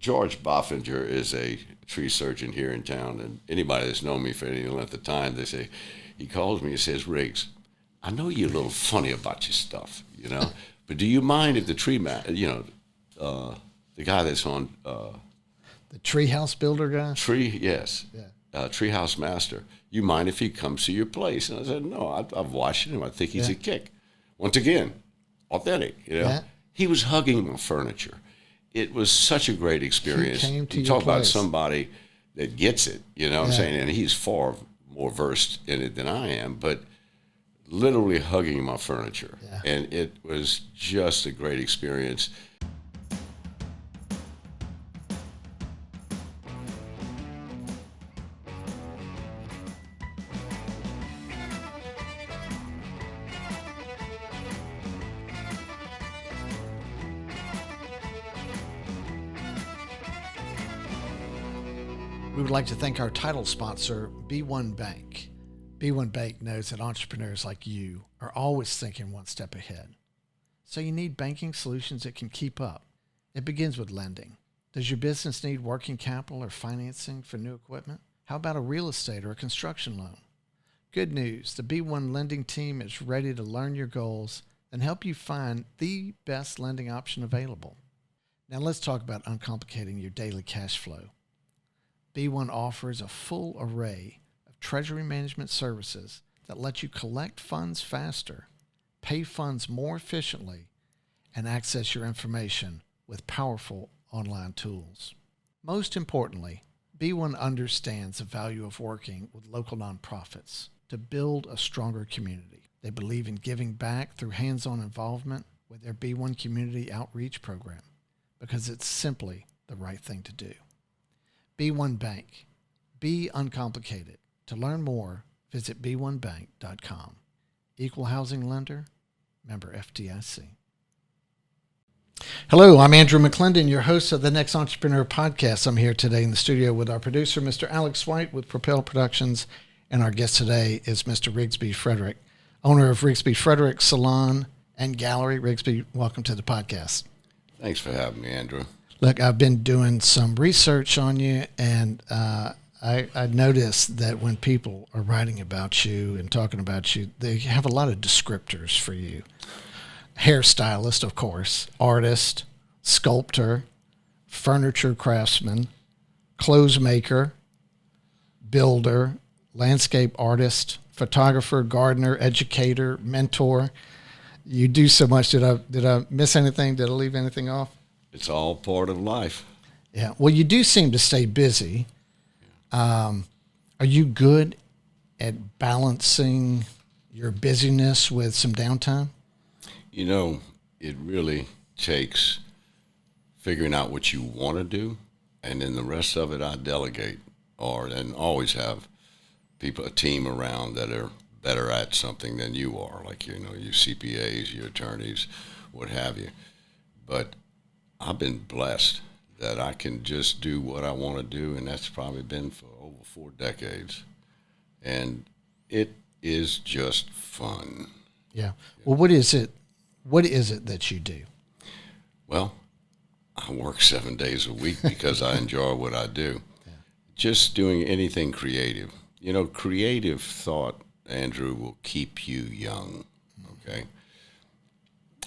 George Boffinger is a tree surgeon here in town, and anybody that's known me for any length of time, they say, he calls me and says, Riggs, I know you're a little funny about your stuff, but do you mind if the the guy that's on the treehouse builder guy? Yes. Yeah. Treehouse master. You mind if he comes to your place? And I said, no, I've watched him. I think he's a kick. Once again, authentic, Yeah. He was hugging my furniture. It was such a great experience. He came to you your talk about place. somebody that gets it, what I'm saying? And he's far more versed in it than I am, but literally hugging my furniture. Yeah. And it was just a great experience. We would like to thank our title sponsor, B1 Bank. B1 Bank knows that entrepreneurs like you are always thinking one step ahead. So you need banking solutions that can keep up. It begins with lending. Does your business need working capital or financing for new equipment? How about a real estate or a construction loan? Good news, the B1 lending team is ready to learn your goals and help you find the best lending option available. Now let's talk about uncomplicating your daily cash flow. B1 offers a full array of treasury management services that let you collect funds faster, pay funds more efficiently, and access your information with powerful online tools. Most importantly, B1 understands the value of working with local nonprofits to build a stronger community. They believe in giving back through hands-on involvement with their B1 Community Outreach Program because it's simply the right thing to do. B1 Bank. Be uncomplicated. To learn more, visit b1bank.com. Equal housing lender, member FDIC. Hello, I'm Andrew McClendon, your host of the NXT Entrepreneur Podcast. I'm here today in the studio with our producer, Mr. Alex White with Propel Productions, and our guest today is Mr. Rigsby Frederick, owner of Rigsby Frederick Salon and Gallery. Rigsby, welcome to the podcast. Thanks for having me, Andrew. Look, I've been doing some research on you, and I noticed that when people are writing about you and talking about you, they have a lot of descriptors for you. Hairstylist, of course, artist, sculptor, furniture craftsman, clothes maker, builder, landscape artist, photographer, gardener, educator, mentor. You do so much. Did I miss anything? Did I leave anything off? It's all part of life. Yeah. Well, you do seem to stay busy. Are you good at balancing your busyness with some downtime? It really takes figuring out what you want to do, and then the rest of it I delegate, and always have a team around that are better at something than you are, like, your CPAs, your attorneys, what have you. But I've been blessed that I can just do what I want to do, and that's probably been for over 4 decades. And it is just fun. Yeah. Well, what is it that you do? Well, I work 7 days a week because I enjoy what I do. Yeah. Just doing anything creative. Creative thought, Andrew, will keep you young, okay?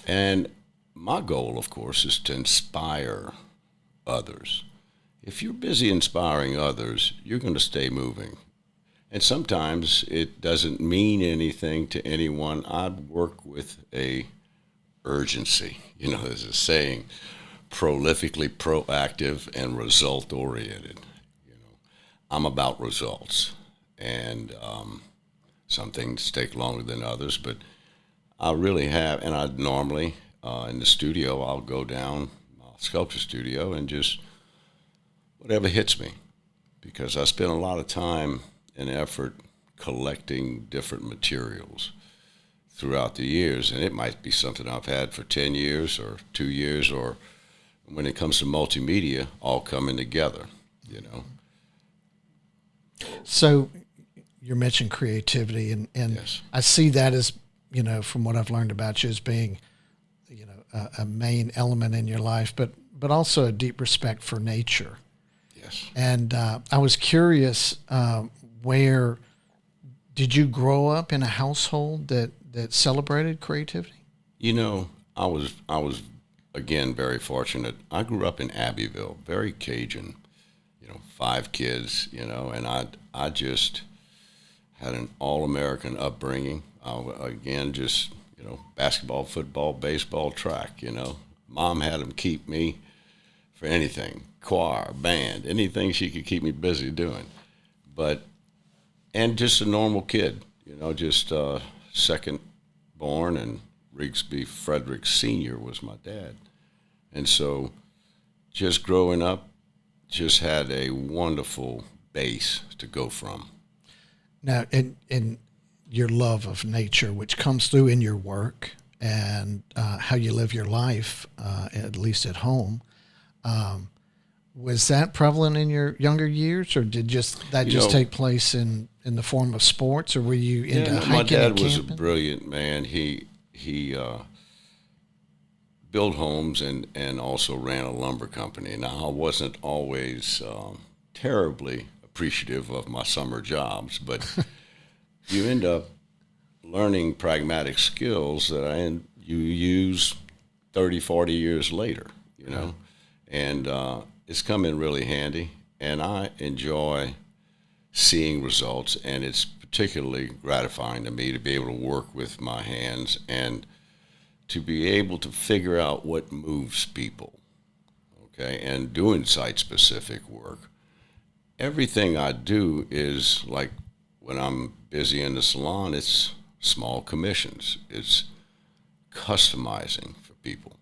And my goal, of course, is to inspire others. If you're busy inspiring others, you're going to stay moving. And sometimes it doesn't mean anything to anyone. I work with a urgency. There's a saying, prolifically proactive and result-oriented. I'm about results. And some things take longer than others, but I really have, and I normally, in the studio, I'll go down my sculpture studio and just whatever hits me, because I spend a lot of time and effort collecting different materials throughout the years, and it might be something I've had for 10 years or 2 years, or when it comes to multimedia, all coming together, So you mentioned creativity, and Yes. I see that as, from what I've learned about you, as being, a main element in your life. But but also a deep respect for nature. Yes. And I was curious, where did you grow up in a household that celebrated creativity? I was again very fortunate. I grew up in Abbeville, very Cajun. 5 kids. And I just had an all-American upbringing. Again, just basketball, football, baseball, track. Mom had them keep me for anything, choir, band, anything she could keep me busy doing. And just a normal kid, just second born, and Rigsby Frederick Sr. was my dad. And so just growing up, just had a wonderful base to go from. Now, in your love of nature, which comes through in your work and how you live your life, at least at home, was that prevalent in your younger years, or did just take place in the form of sports, or were you into hiking my dad and camping? was a brilliant man. He built homes and also ran a lumber company. Now, I wasn't always terribly appreciative of my summer jobs, but you end up learning pragmatic skills that you use 30, 40 years later, and it's come in really handy, and I enjoy seeing results, and it's particularly gratifying to me to be able to work with my hands and to be able to figure out what moves people, okay, and doing site-specific work. Everything I do is like, when I'm busy in the salon, it's small commissions. It's customizing for people.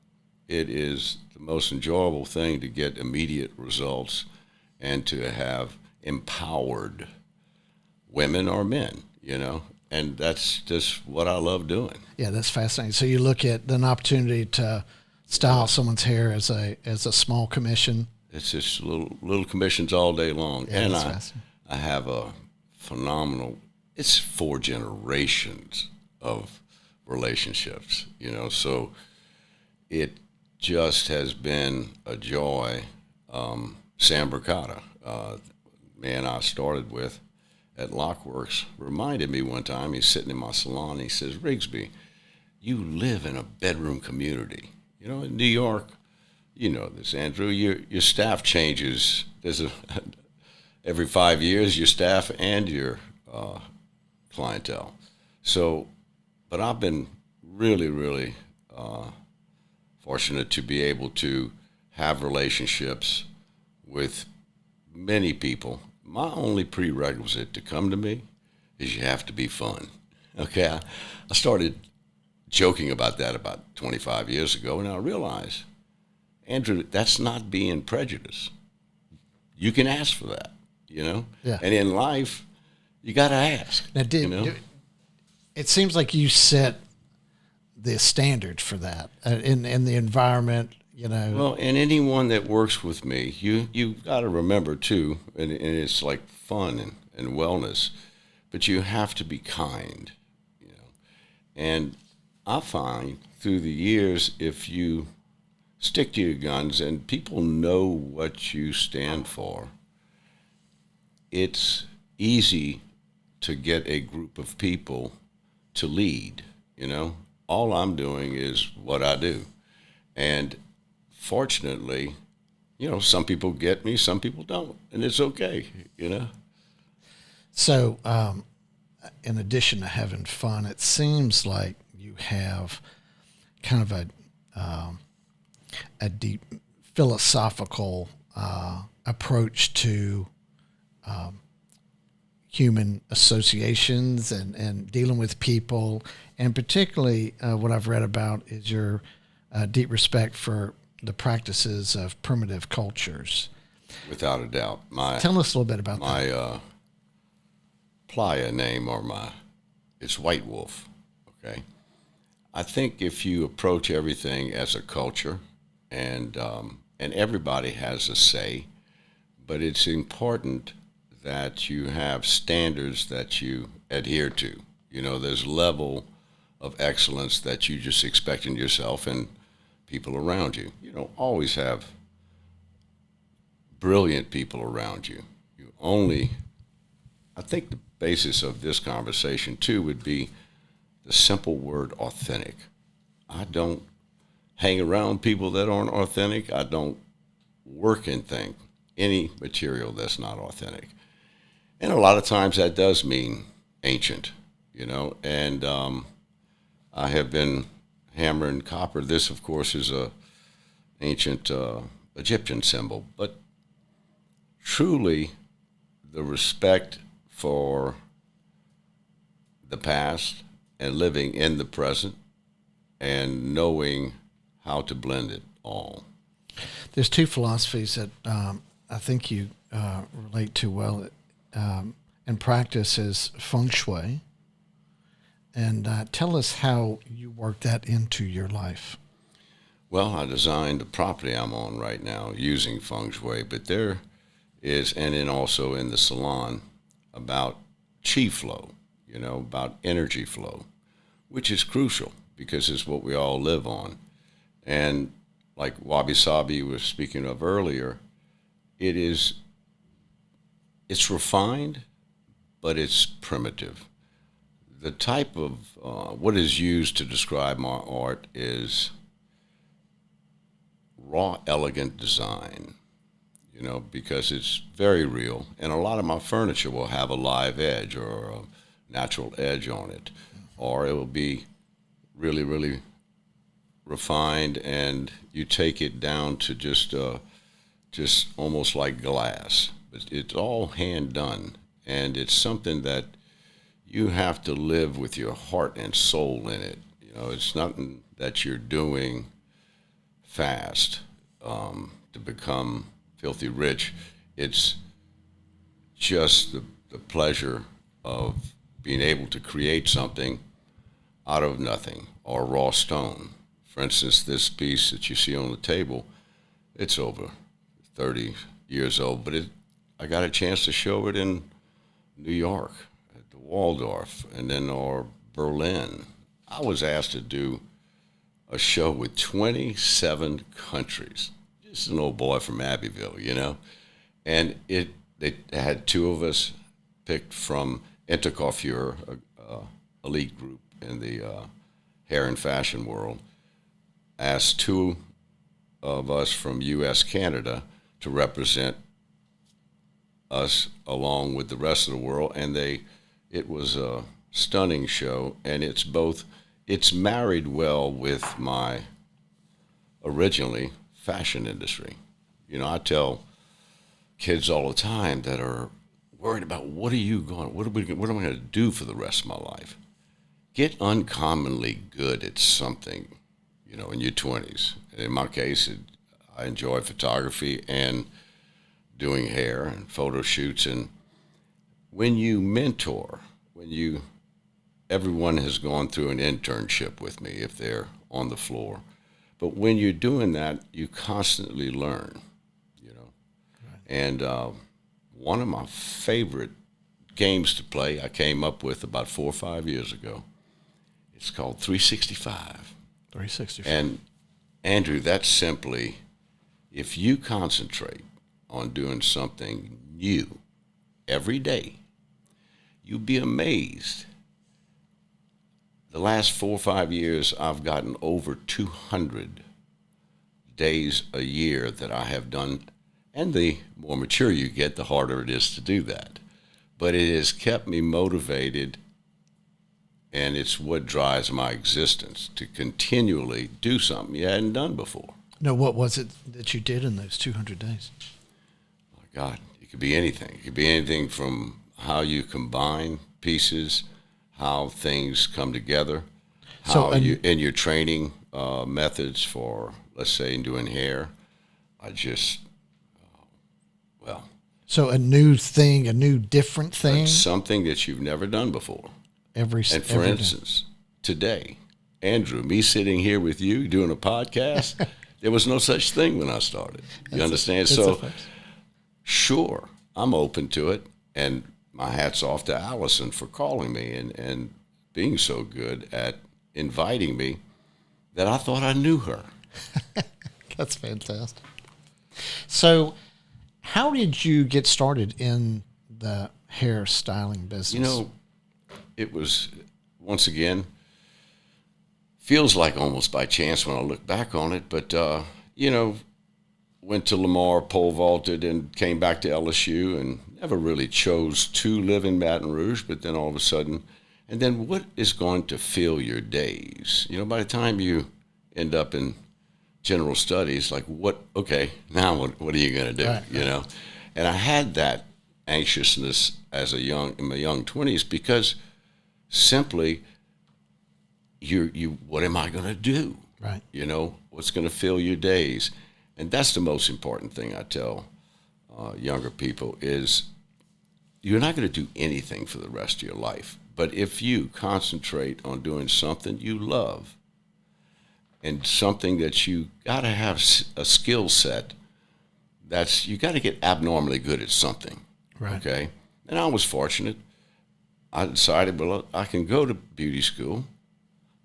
It is the most enjoyable thing to get immediate results and to have empowered women or men, and that's just what I love doing. Yeah, that's fascinating. So you look at an opportunity to style someone's hair as a small commission. It's just little commissions all day long. Yeah, and that's fascinating. I have a phenomenal, it's 4 generations of relationships, so it just has been a joy. Sam Bricata, man I started with at Lockworks, reminded me one time, he's sitting in my salon, and he says, Rigsby, you live in a bedroom community. In New York, this, Andrew, your staff changes. There's every 5 years, your staff and your clientele. So, but I've been really, really fortunate to be able to have relationships with many people. My only prerequisite to come to me is you have to be fun. Okay, I started joking about that about 25 years ago, and I realized, Andrew, that's not being prejudiced. You can ask for that, Yeah. And in life, you got to ask. Now, it seems like you set the standard for that in the environment, Well, and anyone that works with me, you've got to remember too, and it's like fun and wellness, but you have to be kind, And I find through the years, if you stick to your guns and people know what you stand for, it's easy to get a group of people to lead, All I'm doing is what I do. And fortunately, some people get me, some people don't, and it's okay, So, in addition to having fun, it seems like you have kind of a deep philosophical approach to human associations and dealing with people, and particularly what I've read about is your deep respect for the practices of primitive cultures. Without a doubt. Tell us a little bit about that. My playa name, it's White Wolf, okay? I think if you approach everything as a culture, and everybody has a say, but it's important that you have standards that you adhere to. There's a level of excellence that you just expect in yourself and people around you. You don't always have brilliant people around you. You only, I think the basis of this conversation too would be the simple word authentic. I don't hang around people that aren't authentic. I don't work and think any material that's not authentic. And a lot of times that does mean ancient, and I have been hammering copper. This, of course, is a ancient Egyptian symbol, but truly the respect for the past and living in the present and knowing how to blend it all. There's two philosophies that I think you relate to well in practice is feng shui. And tell us how you work that into your life. Well, I designed the property I'm on right now using feng shui, but there is, and then also in the salon, about chi flow, about energy flow, which is crucial because it's what we all live on. And like Wabi Sabi was speaking of earlier, it's refined, but it's primitive. The type of what is used to describe my art is raw, elegant design, because it's very real. And a lot of my furniture will have a live edge or a natural edge on it, or it will be really, really refined, and you take it down to just almost like glass. But it's all hand done, and it's something that you have to live with your heart and soul in it. It's nothing that you're doing fast to become filthy rich. It's just the pleasure of being able to create something out of nothing or raw stone. For instance, this piece that you see on the table, it's over 30 years old, but I got a chance to show it in New York, at the Waldorf, and then or Berlin. I was asked to do a show with 27 countries. Just an old boy from Abbeville, And they had two of us picked from Intercoiffure, a elite group in the hair and fashion world, asked two of us from U.S., Canada to represent us along with the rest of the world, and it was a stunning show, and it's married well with my originally fashion industry. I tell kids all the time that are worried about what am I going to do for the rest of my life? Get uncommonly good at something, in your 20s. In my case, I enjoy photography and doing hair and photo shoots. And when you mentor, everyone has gone through an internship with me if they're on the floor. But when you're doing that, you constantly learn, Right. And one of my favorite games to play I came up with about 4 or 5 years ago. It's called 365. 365. And Andrew, that's simply, if you concentrate on doing something new every day, you'll be amazed. The last 4 or 5 years, I've gotten over 200 days a year that I have done. And the more mature you get, the harder it is to do that. But it has kept me motivated, and it's what drives my existence, to continually do something you hadn't done before. No, what was it that you did in those 200 days? My God, it could be anything. It could be anything from how you combine pieces, how things come together, in your training methods for, let's say, in doing hair. So a new thing, a new different thing? Something that you've never done before. And for instance, today, Andrew, me sitting here with you doing a podcast, there was no such thing when I started. You understand? Sure, I'm open to it. And my hat's off to Allison for calling me and being so good at inviting me that I thought I knew her. That's fantastic. So How did you get started in the hair styling business? You know, it was, once again, feels like almost by chance when I look back on it, but, you know, went to Lamar, pole vaulted, and came back to LSU, and never really chose to live in Baton Rouge, but then all of a sudden, and then what is going to fill your days? You know, by the time you end up in general studies, like okay, now what are you going to do, right, you know? And I had that anxiousness in my young 20s because simply, what am I going to do? Right. You know, what's going to fill your days? And that's the most important thing I tell younger people is you're not going to do anything for the rest of your life. But if you concentrate on doing something you love and something that you got to have a skill set, you got to get abnormally good at something. Right. Okay. And I was fortunate. I decided, well, I can go to beauty school.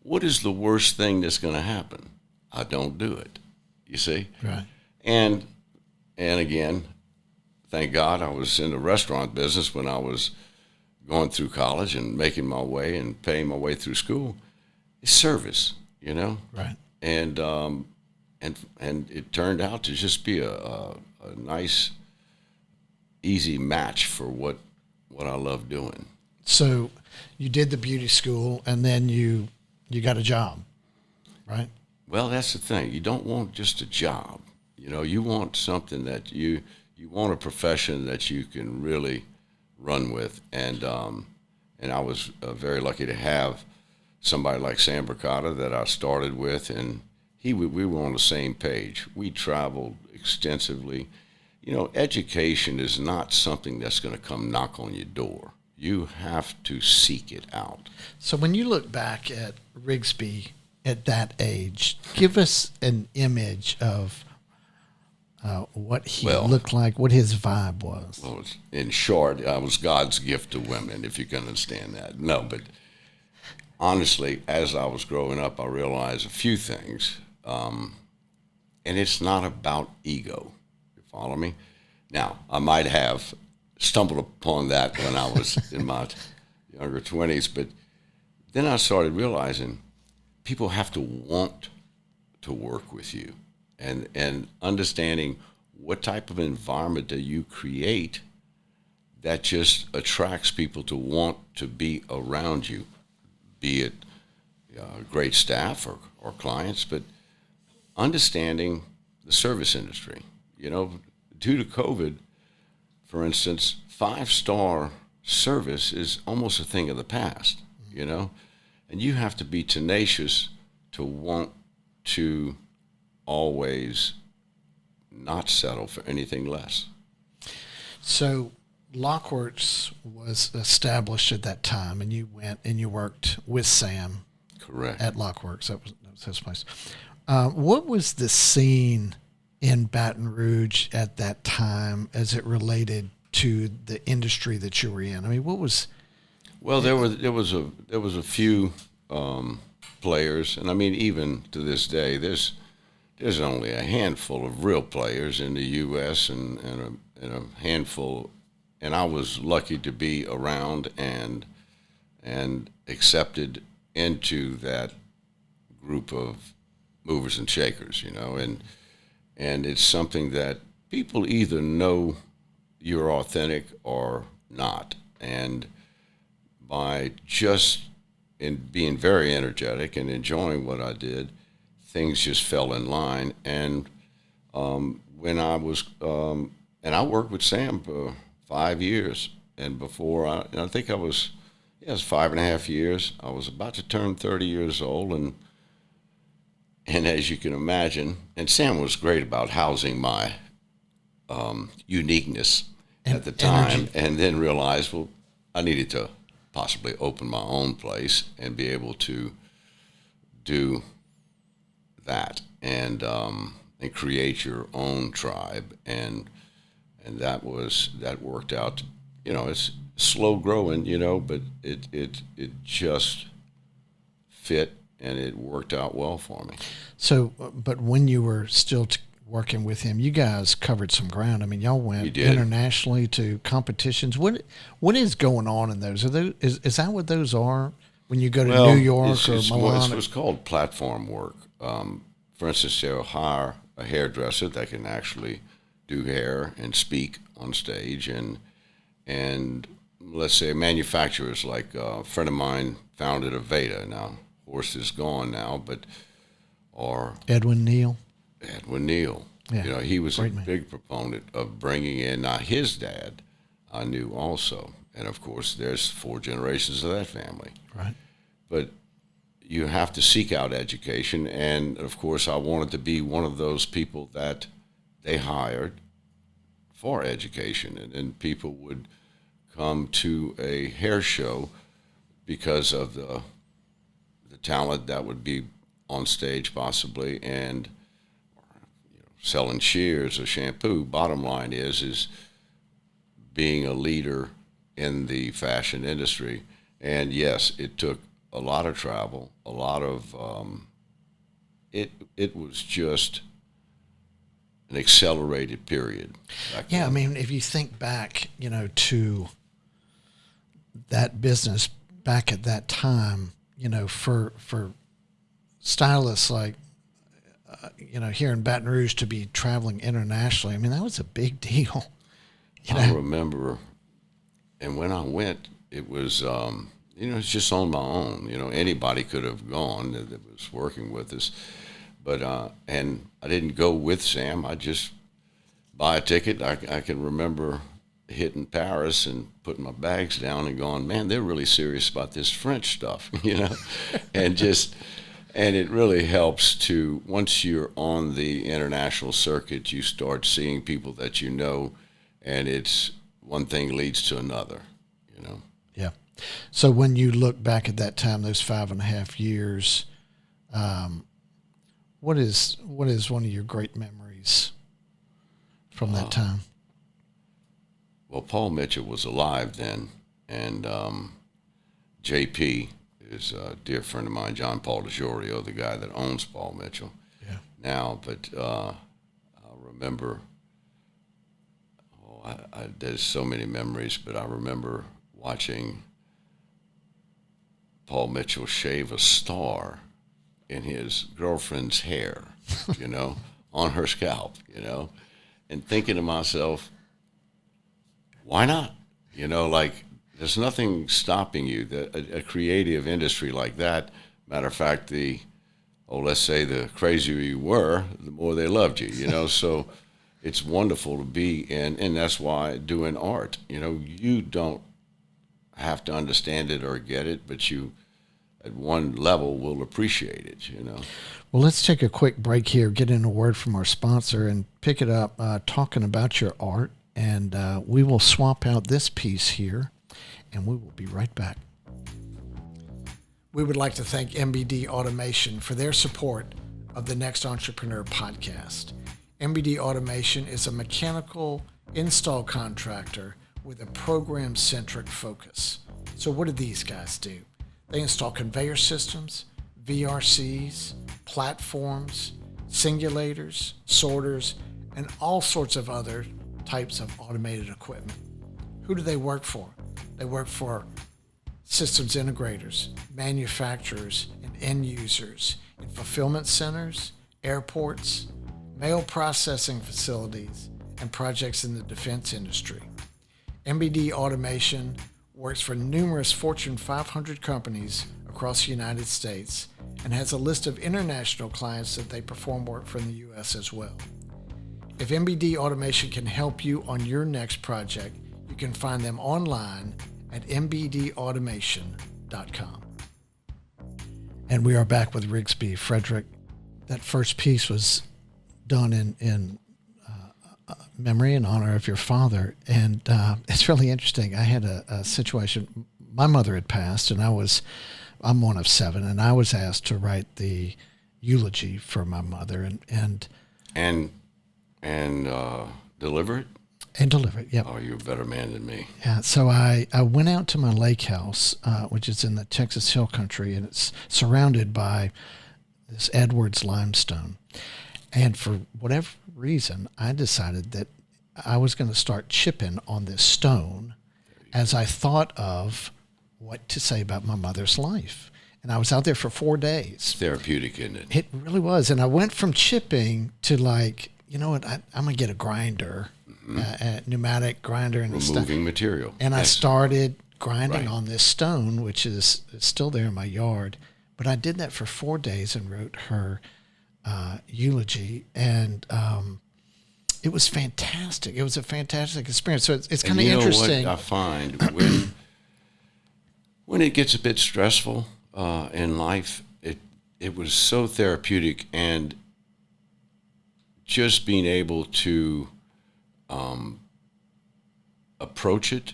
What is the worst thing that's going to happen? I don't do it. You see? Right. And again, thank God I was in the restaurant business when I was going through college and making my way and paying my way through school. It's service, you know? Right. And it turned out to just be a nice, easy match for what I love doing. So you did the beauty school and then you got a job, right? Well, that's the thing. You don't want just a job. You know, you want something that you want a profession that you can really run with. And I was very lucky to have somebody like Sam Bricata that I started with, and we were on the same page. We traveled extensively. You know, education is not something that's going to come knock on your door. You have to seek it out. So when you look back at Rigsby at that age, give us an image of what he looked like, what his vibe was. Well, in short, I was God's gift to women, if you can understand that. No, but honestly, as I was growing up, I realized a few things. And it's not about ego. You follow me? Now, I might have stumbled upon that when I was in my younger 20s, but then I started realizing people have to want to work with you, and understanding what type of environment do you create that just attracts people to want to be around you, be it great staff or clients, but understanding the service industry. You know, due to COVID, for instance, 5-star service is almost a thing of the past, you know, and you have to be tenacious to want to always not settle for anything less. So Lockworks was established at that time, and you went and you worked with Sam. Correct. At Lockworks. That was his place. What was the scene in Baton Rouge at that time as it related to the industry that you were in? I mean, what was? Well, there was a few players, and I mean, even to this day, there's only a handful of real players in the U.S. and a handful, and I was lucky to be around and accepted into that group of movers and shakers, you know, and it's something that people either know you're authentic or not, and by just in being very energetic and enjoying what I did, things just fell in line. And when I was, and I worked with Sam for 5 years, and before I think it was 5.5 years. I was about to turn 30 years old, and as you can imagine, and Sam was great about housing my uniqueness at the time, and then realized, well, I needed to possibly open my own place and be able to do that and create your own tribe, and that worked out. You know, it's slow growing, you know, but it just fit, and it worked out well for me. So, but when you were still working with him. You guys covered some ground. I mean, y'all went did. internationally to competitions. What is going on in those? Are those is that what those are? When you go to New York or Milan? It's called platform work. For instance, they'll hire a hairdresser that can actually do hair and speak on stage, and let's say manufacturers, like a friend of mine founded Aveda. Now, Horst is gone now, or Edwin Neal. Yeah. He was a man. big proponent of bringing in, not his dad, I knew also. And of course, there's 4 generations of that family. Right. But you have to seek out education. And of course, I wanted to be one of those people that they hired for education. And then people would come to a hair show because of the talent that would be on stage possibly, and selling shears or shampoo. Bottom line is being a leader in the fashion industry. And yes, it took a lot of travel, a lot of it was just an accelerated period. Yeah, I mean, if you think back, to that business back at that time, for stylists like here in Baton Rouge to be traveling internationally, I mean, that was a big deal. I remember, and when I went, it was it's just on my own. Anybody could have gone that was working with us, but and I didn't go with Sam. I just buy a ticket. I can remember hitting Paris and putting my bags down and going, man, they're really serious about this French stuff, and it really helps to, once you're on the international circuit, you start seeing people that and it's one thing leads to another, Yeah. So when you look back at that time, those 5.5 years, what is one of your great memories from that time? Well, Paul Mitchell was alive then, and JP is a dear friend of mine, John Paul DiGiorio, the guy that owns Paul Mitchell now. But I remember, there's so many memories, but I remember watching Paul Mitchell shave a star in his girlfriend's hair, on her scalp, and thinking to myself, why not? There's nothing stopping you. A creative industry like that, matter of fact, let's say the crazier you were, the more they loved you, so it's wonderful to be in, and that's why doing art, you don't have to understand it or get it, but you, at one level, will appreciate it, Well, let's take a quick break here, get in a word from our sponsor, and pick it up talking about your art. And we will swap out this piece here, and we will be right back. We would like to thank MBD Automation for their support of the NXT Entrepreneur Podcast. MBD Automation is a mechanical install contractor with a program-centric focus. So what do these guys do? They install conveyor systems, VRCs, platforms, singulators, sorters, and all sorts of other types of automated equipment. Who do they work for? They work for systems integrators, manufacturers, and end users in fulfillment centers, airports, mail processing facilities, and projects in the defense industry. MBD Automation works for numerous Fortune 500 companies across the United States and has a list of international clients that they perform work for in the U.S. as well. If MBD Automation can help you on your next project, you can find them online at mbdautomation.com. And we are back with Rigsby Frederick. That first piece was done in memory and honor of your father. And it's really interesting. I had a situation. My mother had passed, and I'm one of 7, and I was asked to write the eulogy for my mother and deliver it? And deliver it, yep. Oh, you're a better man than me. Yeah, so I went out to my lake house, which is in the Texas Hill Country, and it's surrounded by this Edwards limestone. And for whatever reason, I decided that I was going to start chipping on this stone as I thought of what to say about my mother's life. And I was out there for 4 days. It's therapeutic, isn't it? It really was. And I went from chipping to like, you know what, I'm going to get a grinder, a pneumatic grinder. And Removing material. And I started grinding Right. on this stone, which is still there in my yard. But I did that for 4 days and wrote her eulogy. And it was fantastic. It was a fantastic experience. So it's kind of interesting. What I find when it gets a bit stressful in life, it was so therapeutic, and just being able to approach it,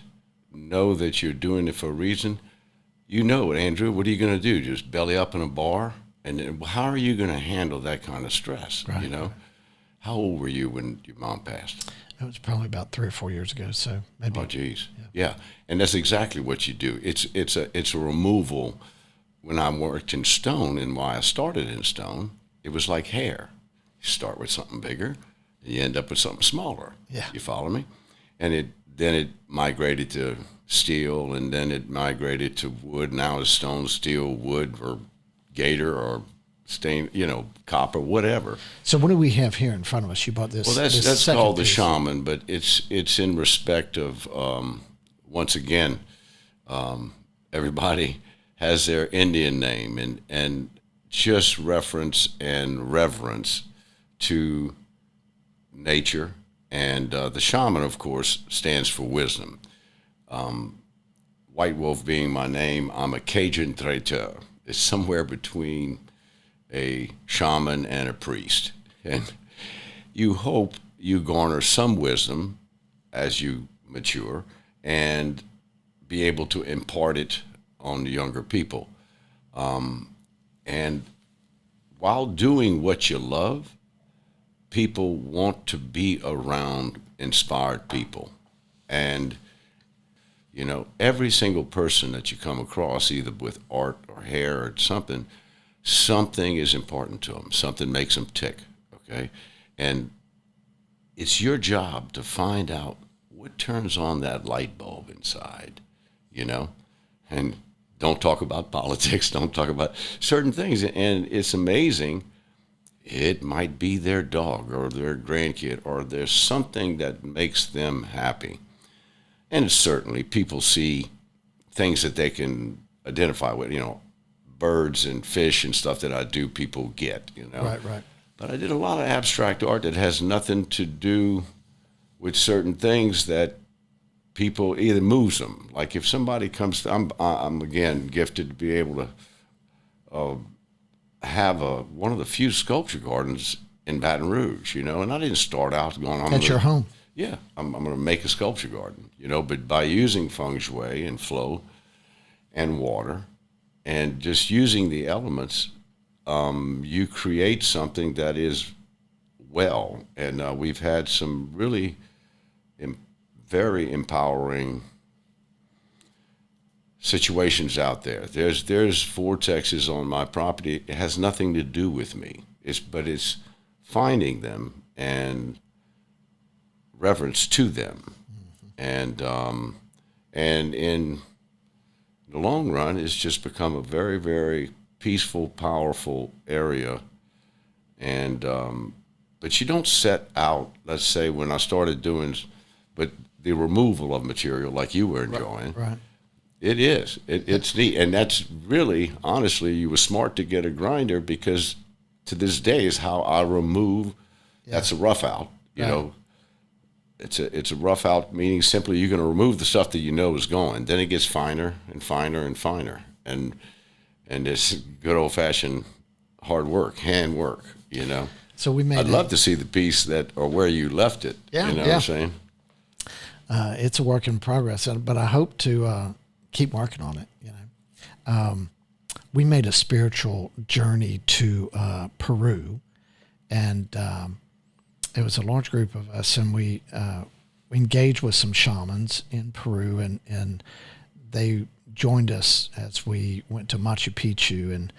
know that you're doing it for a reason. You know it, Andrew. What are you going to do? Just belly up in a bar? And then how are you going to handle that kind of stress? Right. You know, how old were you when your mom passed? It was probably about 3 or 4 years ago. So maybe. Oh, geez. Yeah. And that's exactly what you do. It's a removal. When I worked in stone, and why I started in stone, it was like hair. You start with something bigger, and you end up with something smaller. Yeah. You follow me? And then it migrated to steel, and then it migrated to wood. Now it's stone, steel, wood, or gator, or stain, copper, whatever. So what do we have here in front of us? You bought this. Well, that's this called the piece. shaman, but it's in respect of once again, everybody has their Indian name, and just reference and reverence to nature. And the shaman, of course, stands for wisdom. White Wolf being my name, I'm a Cajun traiteur. It's somewhere between a shaman and a priest. And you hope you garner some wisdom as you mature and be able to impart it on the younger people. And while doing what you love, people want to be around inspired people. And, every single person that you come across, either with art or hair or something is important to them. Something makes them tick, okay? And it's your job to find out what turns on that light bulb inside, And don't talk about politics, don't talk about certain things. And it's amazing. It might be their dog or their grandkid, or there's something that makes them happy. And certainly people see things that they can identify with, birds and fish and stuff that I do, people get, Right. But I did a lot of abstract art that has nothing to do with certain things that people either moves them. Like if somebody comes to, I'm again gifted to be able to have one of the few sculpture gardens in Baton Rouge, and I didn't start out going, That's your home. Yeah, I'm going to make a sculpture garden, but by using feng shui and flow and water and just using the elements, you create something that is well. And we've had some really very empowering situations out there. There's vortexes on my property. It has nothing to do with me. But it's finding them and reverence to them. Mm-hmm. And in the long run, it's just become a very, very peaceful, powerful area. And but you don't set out, let's say when I started doing, but the removal of material like you were enjoying. Right. It is. It's neat. And that's really, honestly, you were smart to get a grinder, because to this day is how I remove. Yeah. That's a rough out, you know. It's a rough out, meaning simply you're going to remove the stuff that is going. Then it gets finer and finer and finer. And it's good old-fashioned hard work, hand work, So we made I'd love to see the piece or where you left it. Yeah, what I'm saying? It's a work in progress, but I hope to keep working on it. We made a spiritual journey to Peru, and it was a large group of us, and we engaged with some shamans in Peru, and they joined us as we went to Machu Picchu. And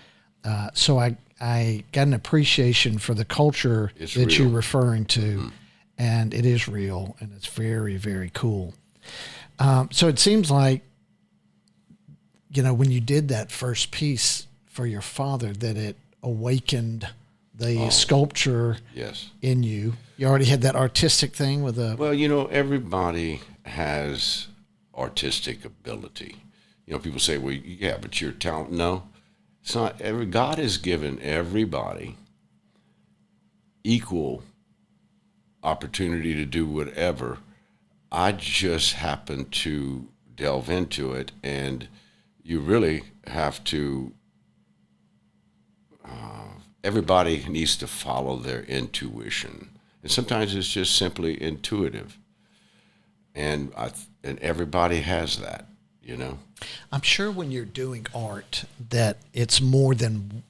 so I I got an appreciation for the culture It's that real. you're referring to, and it is real, and it's very, very cool. So it seems like, when you did that first piece for your father, that it awakened the sculpture Yes. in you. You already had that artistic thing with the. Well, everybody has artistic ability. People say, well, yeah, but you're talented. No, it's not. God has given everybody equal opportunity to do whatever. I just happen to delve into it, and you really have to. Everybody needs to follow their intuition, and sometimes it's just simply intuitive. And everybody has that. I'm sure when you're doing art that it's more than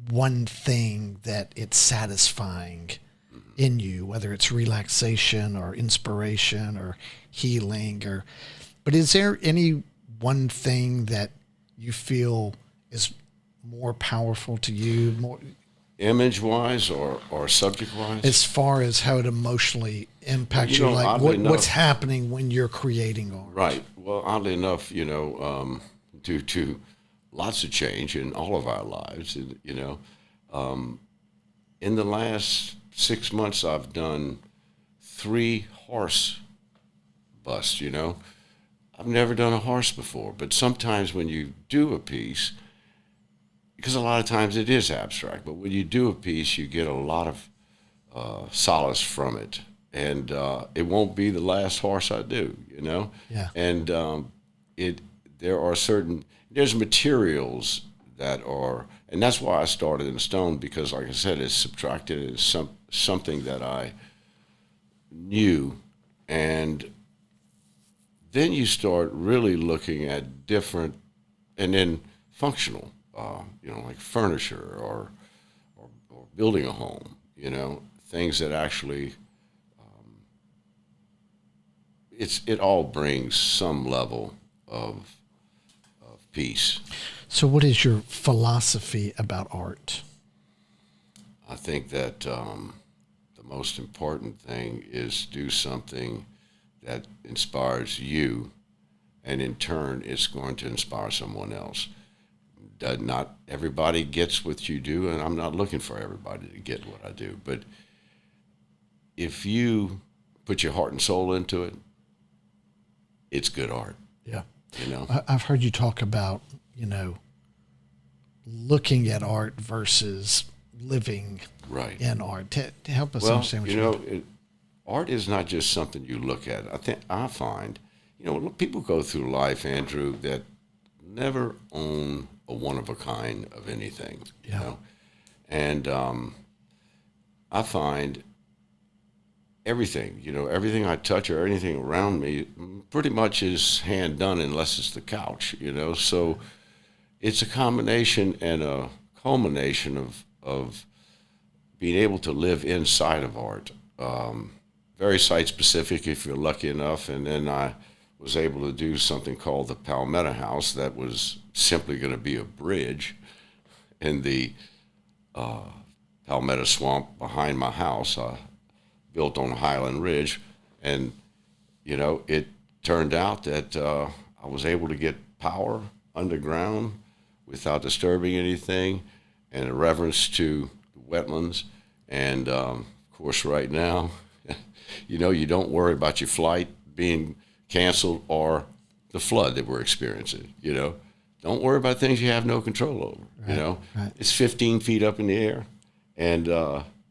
one thing that it's satisfying in you, whether it's relaxation or inspiration or healing but is there any one thing that you feel is more powerful to you, more Image-wise or subject-wise? as far as how it emotionally impacts you? Like oddly what's enough, happening when you're creating art? right. Well, oddly enough, due to lots of change in all of our lives, in the last 6 months, I've done 3 horse busts. I've never done a horse before, but sometimes when you do a piece, because a lot of times it is abstract, but when you do a piece, you get a lot of solace from it. And it won't be the last horse I do, Yeah. And there's materials that are, and that's why I started in stone, because like I said, it's subtracted. It's something that I knew. And then you start really looking at different, and then functional, like furniture or building a home, things that actually, it all brings some level of peace. So what is your philosophy about art? I think that the most important thing is do something that inspires you, and in turn, it's going to inspire someone else. Not everybody gets what you do, and I'm not looking for everybody to get what I do. But if you put your heart and soul into it, it's good art. Yeah. I've heard you talk about, looking at art versus living Right. in art. To help us understand what you mean. Art is not just something you look at. I find, people go through life, Andrew, that never own a one-of-a-kind of anything. Yeah. And I find everything, everything I touch or anything around me pretty much is hand done unless it's the couch, So it's a combination and a culmination of being able to live inside of art. Very site-specific if you're lucky enough. And then I was able to do something called the Palmetto House that was simply going to be a bridge in the Palmetto Swamp behind my house, built on Highland Ridge. And, it turned out that I was able to get power underground without disturbing anything, and a reverence to the wetlands. And, of course, right now, you don't worry about your flight being canceled or the flood that we're experiencing, Don't worry about things you have no control over, Right. It's 15 feet up in the air, and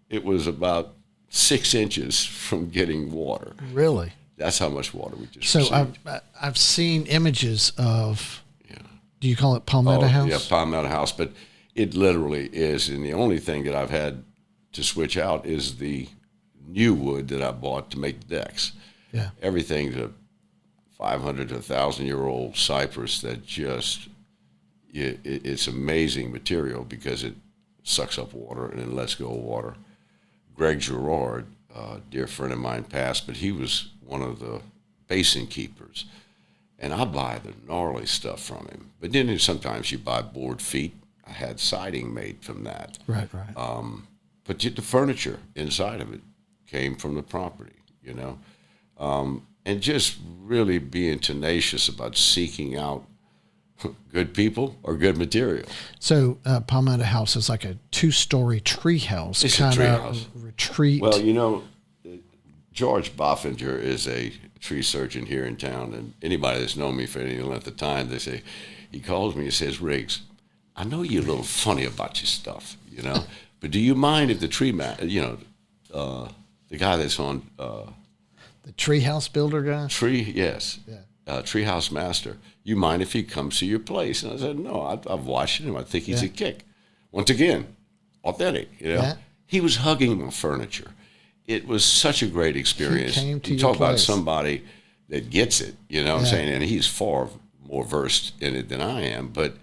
it was about 6 inches from getting water. Really? That's how much water we just So received. I've seen images of, do you call it Palmetto House? Yeah, Palmetto House, but it literally is, and the only thing that I've had to switch out is the new wood that I bought to make the decks. Yeah. Everything's a 500 to 1,000-year-old cypress that it's amazing material because it sucks up water and then lets go of water. Greg Gerard, a dear friend of mine, passed, but he was one of the basin keepers. And I buy the gnarly stuff from him. But then sometimes you buy board feet. I had siding made from that. Right. But the furniture inside of it came from the property, you know. And just really being tenacious about seeking out good people or good material. So Palmetto House is like a 2-story tree house. It's kind a tree of house. Retreat. Well, you know, George Boffinger is a tree surgeon here in town, and anybody that's known me for any length of time, they say, he calls me and says, Riggs, I know you're a little funny about your stuff, you know, but do you mind if the tree man, you know, the guy that's on the tree house builder guy? Tree house master, you mind if he comes to your place? And I said, no, I've watched him. I think he's a kick. Once again, authentic, you know. Yeah. He was hugging my furniture. It was such a great experience. He came to you your talk about place. somebody that gets it, you know what I'm saying? And he's far more versed in it than I am, but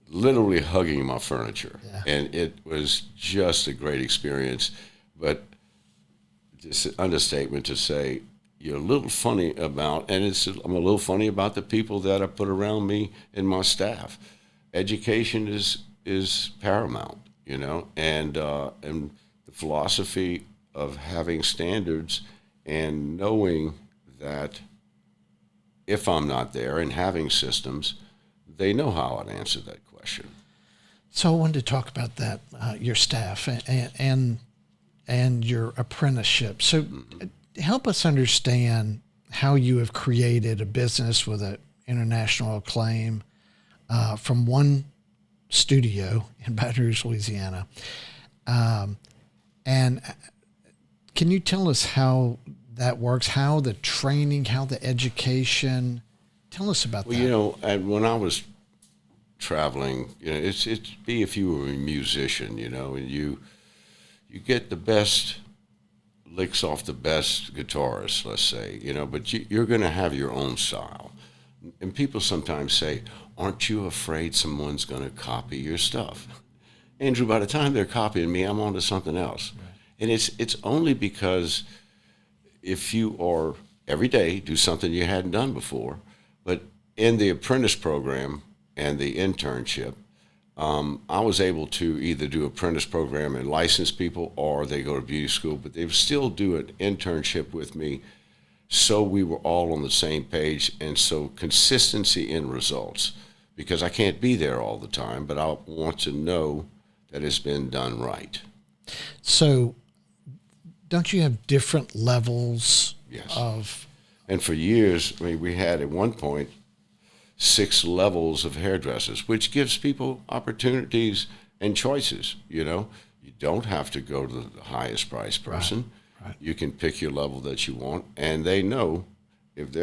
literally hugging my furniture. Yeah. And it was just a great experience. But it's an understatement to say you're a little funny about, and I'm a little funny about the people that I put around me and my staff. Education is paramount, you know, and the philosophy of having standards and knowing that if I'm not there and having systems, they know how I'd answer that question. So I wanted to talk about that, your staff and your apprenticeship. So help us understand how you have created a business with an international acclaim from one studio in Baton Rouge, Louisiana. And can you tell us how that works, how the training, how the education? Tell us about that. Well, you know, and when I was traveling, you know, it's be if you were a musician, you know, and you get the best licks off the best guitarists, let's say, you know, but you're going to have your own style. And people sometimes say, aren't you afraid someone's going to copy your stuff? Andrew, by the time they're copying me, I'm on to something else. Right. And it's only because if you are every day do something you hadn't done before, but in the apprentice program and the internship, I was able to either do apprentice program and license people, or they go to beauty school, but they would still do an internship with me, so we were all on the same page, and so consistency in results, because I can't be there all the time, but I want to know that it's been done right. So don't you have different levels of... And for years, I mean, we had at one point 6 levels of hairdressers, which gives people opportunities and choices, you know. You don't have to go to the highest price person. Right. You can pick your level that you want, and they know if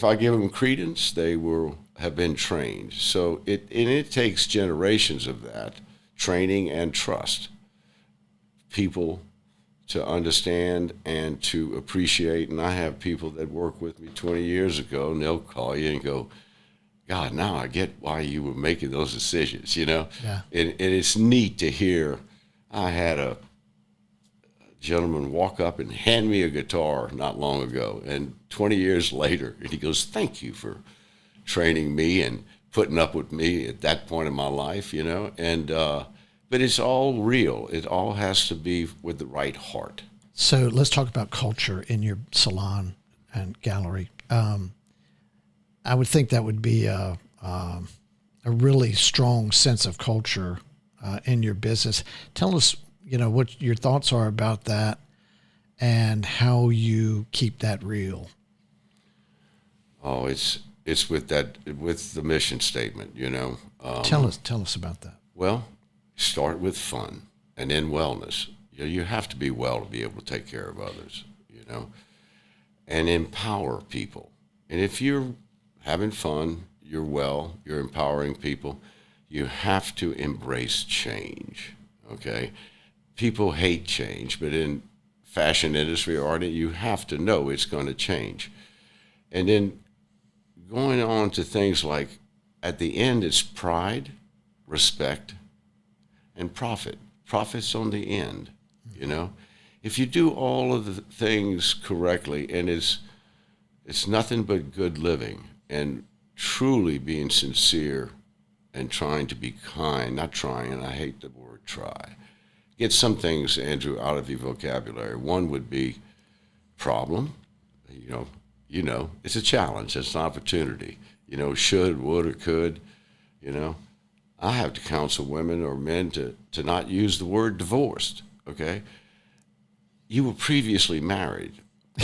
I give them credence, they will have been trained. So it takes generations of that training and trust. People to understand and to appreciate. And I have people that worked with me 20 years ago, and they'll call you and go, God, now I get why you were making those decisions, you know? Yeah. And it's neat to hear. I had a gentleman walk up and hand me a guitar not long ago, and 20 years later, and he goes, thank you for training me and putting up with me at that point in my life, you know? And but it's all real. It all has to be with the right heart. So let's talk about culture in your salon and gallery. I would think that would be a really strong sense of culture in your business. Tell us, you know, what your thoughts are about that and how you keep that real. Oh, it's with the mission statement, you know. Tell us about that. Well, start with fun and then wellness. You have to be well to be able to take care of others, you know, and empower people. And if you're having fun, you're well, you're empowering people, you have to embrace change, okay? People hate change, but in fashion industry or art, you have to know it's going to change. And then going on to things like, at the end, it's pride, respect, and profit. Profit's on the end, you know? If you do all of the things correctly, and it's nothing but good living and truly being sincere and trying to be kind, not trying, and I hate the word try. Get some things, Andrew, out of your vocabulary. One would be problem. It's a challenge. It's an opportunity. Should, would, or could. I have to counsel women or men to not use the word divorced, okay? You were previously married.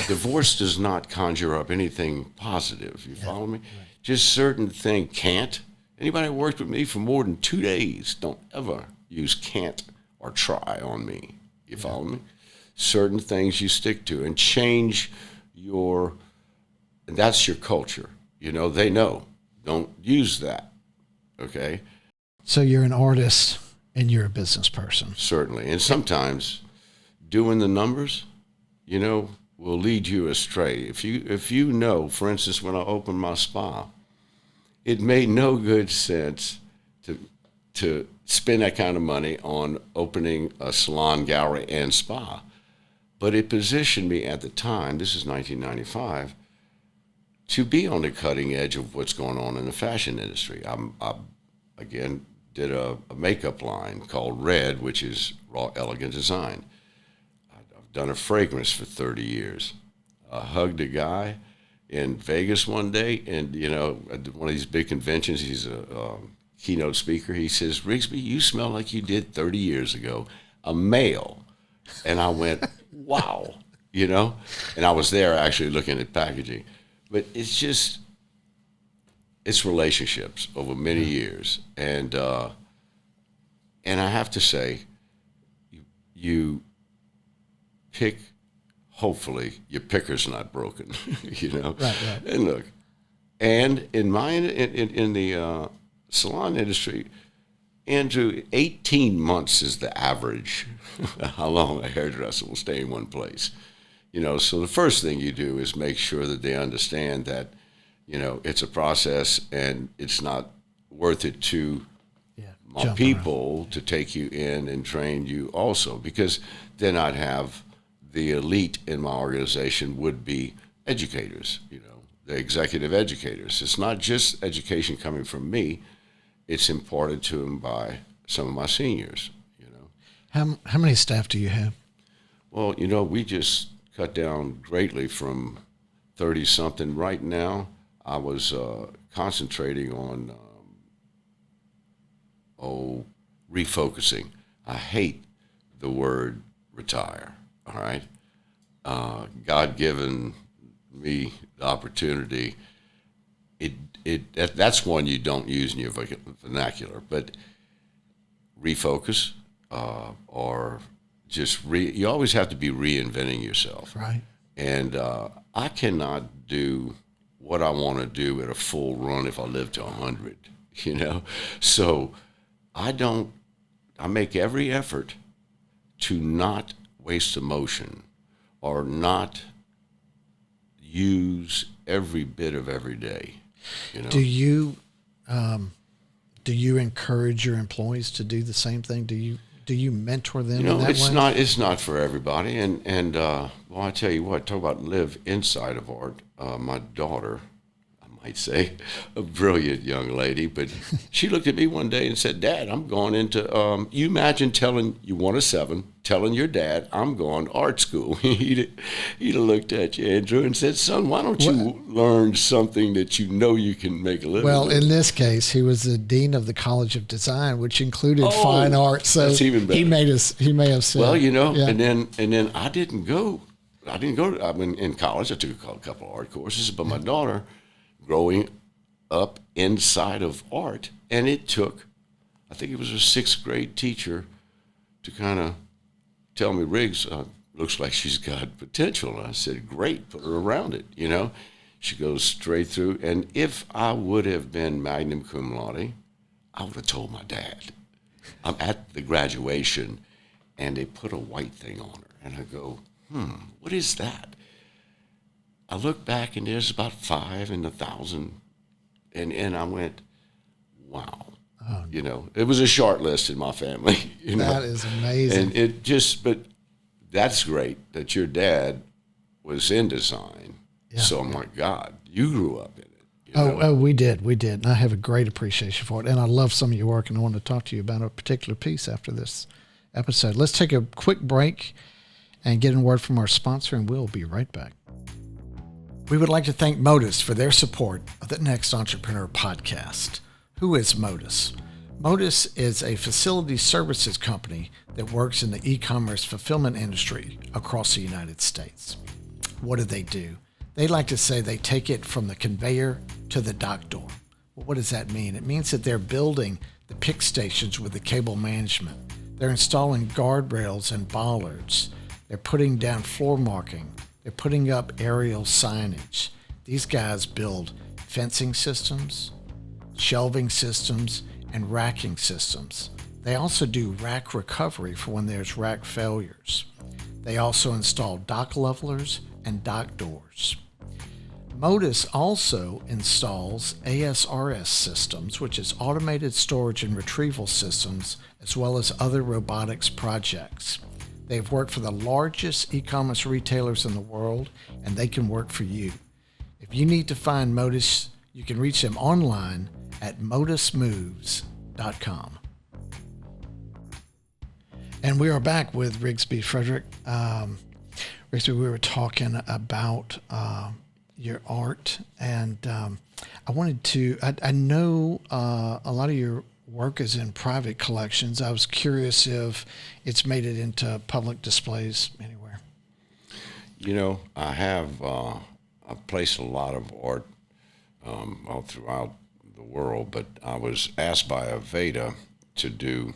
Divorce does not conjure up anything positive. You follow me? Right. Just certain thing can't. Anybody who worked with me for more than 2 days, don't ever use can't or try on me. You follow me? Certain things you stick to and change and that's your culture. They know. Don't use that, okay? So you're an artist and you're a business person. Certainly. And sometimes doing the numbers, will lead you astray. If you know, for instance, when I opened my spa, it made no good sense to spend that kind of money on opening a salon gallery and spa. But it positioned me at the time, this is 1995, to be on the cutting edge of what's going on in the fashion industry. I again, did a makeup line called Red, which is Raw Elegant Design. I've done a fragrance for 30 years. I hugged a guy in Vegas one day, and, at one of these big conventions, he's a keynote speaker. He says, Rigsby, you smell like you did 30 years ago, a male. And I went, wow, and I was there actually looking at packaging. But it's relationships over many years. And I have to say, you pick, hopefully your picker's not broken, Right. And look, and in the salon industry, Andrew, 18 months is the average how long a hairdresser will stay in one place. So the first thing you do is make sure that they understand that, it's a process and it's not worth it to my people around to take you in and train you also, because then I'd have the elite in my organization would be educators, the executive educators. It's not just education coming from me. It's imparted to them by some of my seniors, How many staff do you have? Well, we just cut down greatly from 30-something. Right now, I was concentrating on, refocusing. I hate the word retire, all right? God given me the opportunity. That's one you don't use in your vernacular, but refocus or just you always have to be reinventing yourself. Right. And I cannot do what I want to do at a full run if I live to 100, So I make every effort to not waste emotion or not use every bit of every day. Do you encourage your employees to do the same thing? Do you mentor them in that way? It's not for everybody. And well, I tell you what, talk about live inside of art. My daughter, I might say, a brilliant young lady, but she looked at me one day and said, Dad, I'm going into, you imagine telling your dad, I'm going to art school. He'd have looked at you, Andrew, and said, son, why don't you learn something that you can make a living Well, with? in this case, he was the dean of the College of Design, which included fine art. So that's even better. He may have said, well, and then I didn't go. In college, I took a couple of art courses, but my daughter, growing up inside of art, and it took, I think it was a 6th grade teacher to kind of tell me, Riggs, looks like she's got potential. And I said, great, put her around it, She goes straight through. And if I would have been magna cum laude, I would have told my dad. I'm at the graduation, and they put a white thing on her. And I go, what is that? I look back, and there's about 5 in 1,000. And I went, wow. It was a short list in my family. That is amazing. And but that's great that your dad was in design. Yeah, so, my God, you grew up in it. We did. And I have a great appreciation for it. And I love some of your work, and I want to talk to you about a particular piece after this episode. Let's take a quick break and get a word from our sponsor, and we'll be right back. We would like to thank Modus for their support of the Next Entrepreneur Podcast. Who is Modus? Modus is a facility services company that works in the e-commerce fulfillment industry across the United States. What do? They like to say they take it from the conveyor to the dock door. Well, what does that mean? It means that they're building the pick stations with the cable management. They're installing guardrails and bollards. They're putting down floor marking. They're putting up aerial signage. These guys build fencing systems, shelving systems, and racking systems. They also do rack recovery for when there's rack failures. They also install dock levelers and dock doors. Modus also installs ASRS systems, which is automated storage and retrieval systems, as well as other robotics projects. They've worked for the largest e-commerce retailers in the world, and they can work for you. If you need to find Modus, you can reach them online at modusmoves.com. And we are back with Rigsby Frederick. Rigsby, we were talking about your art, and I wanted to, I know a lot of your work is in private collections. I was curious if it's made it into public displays anywhere. I've placed a lot of art all throughout the world, but I was asked by Aveda to do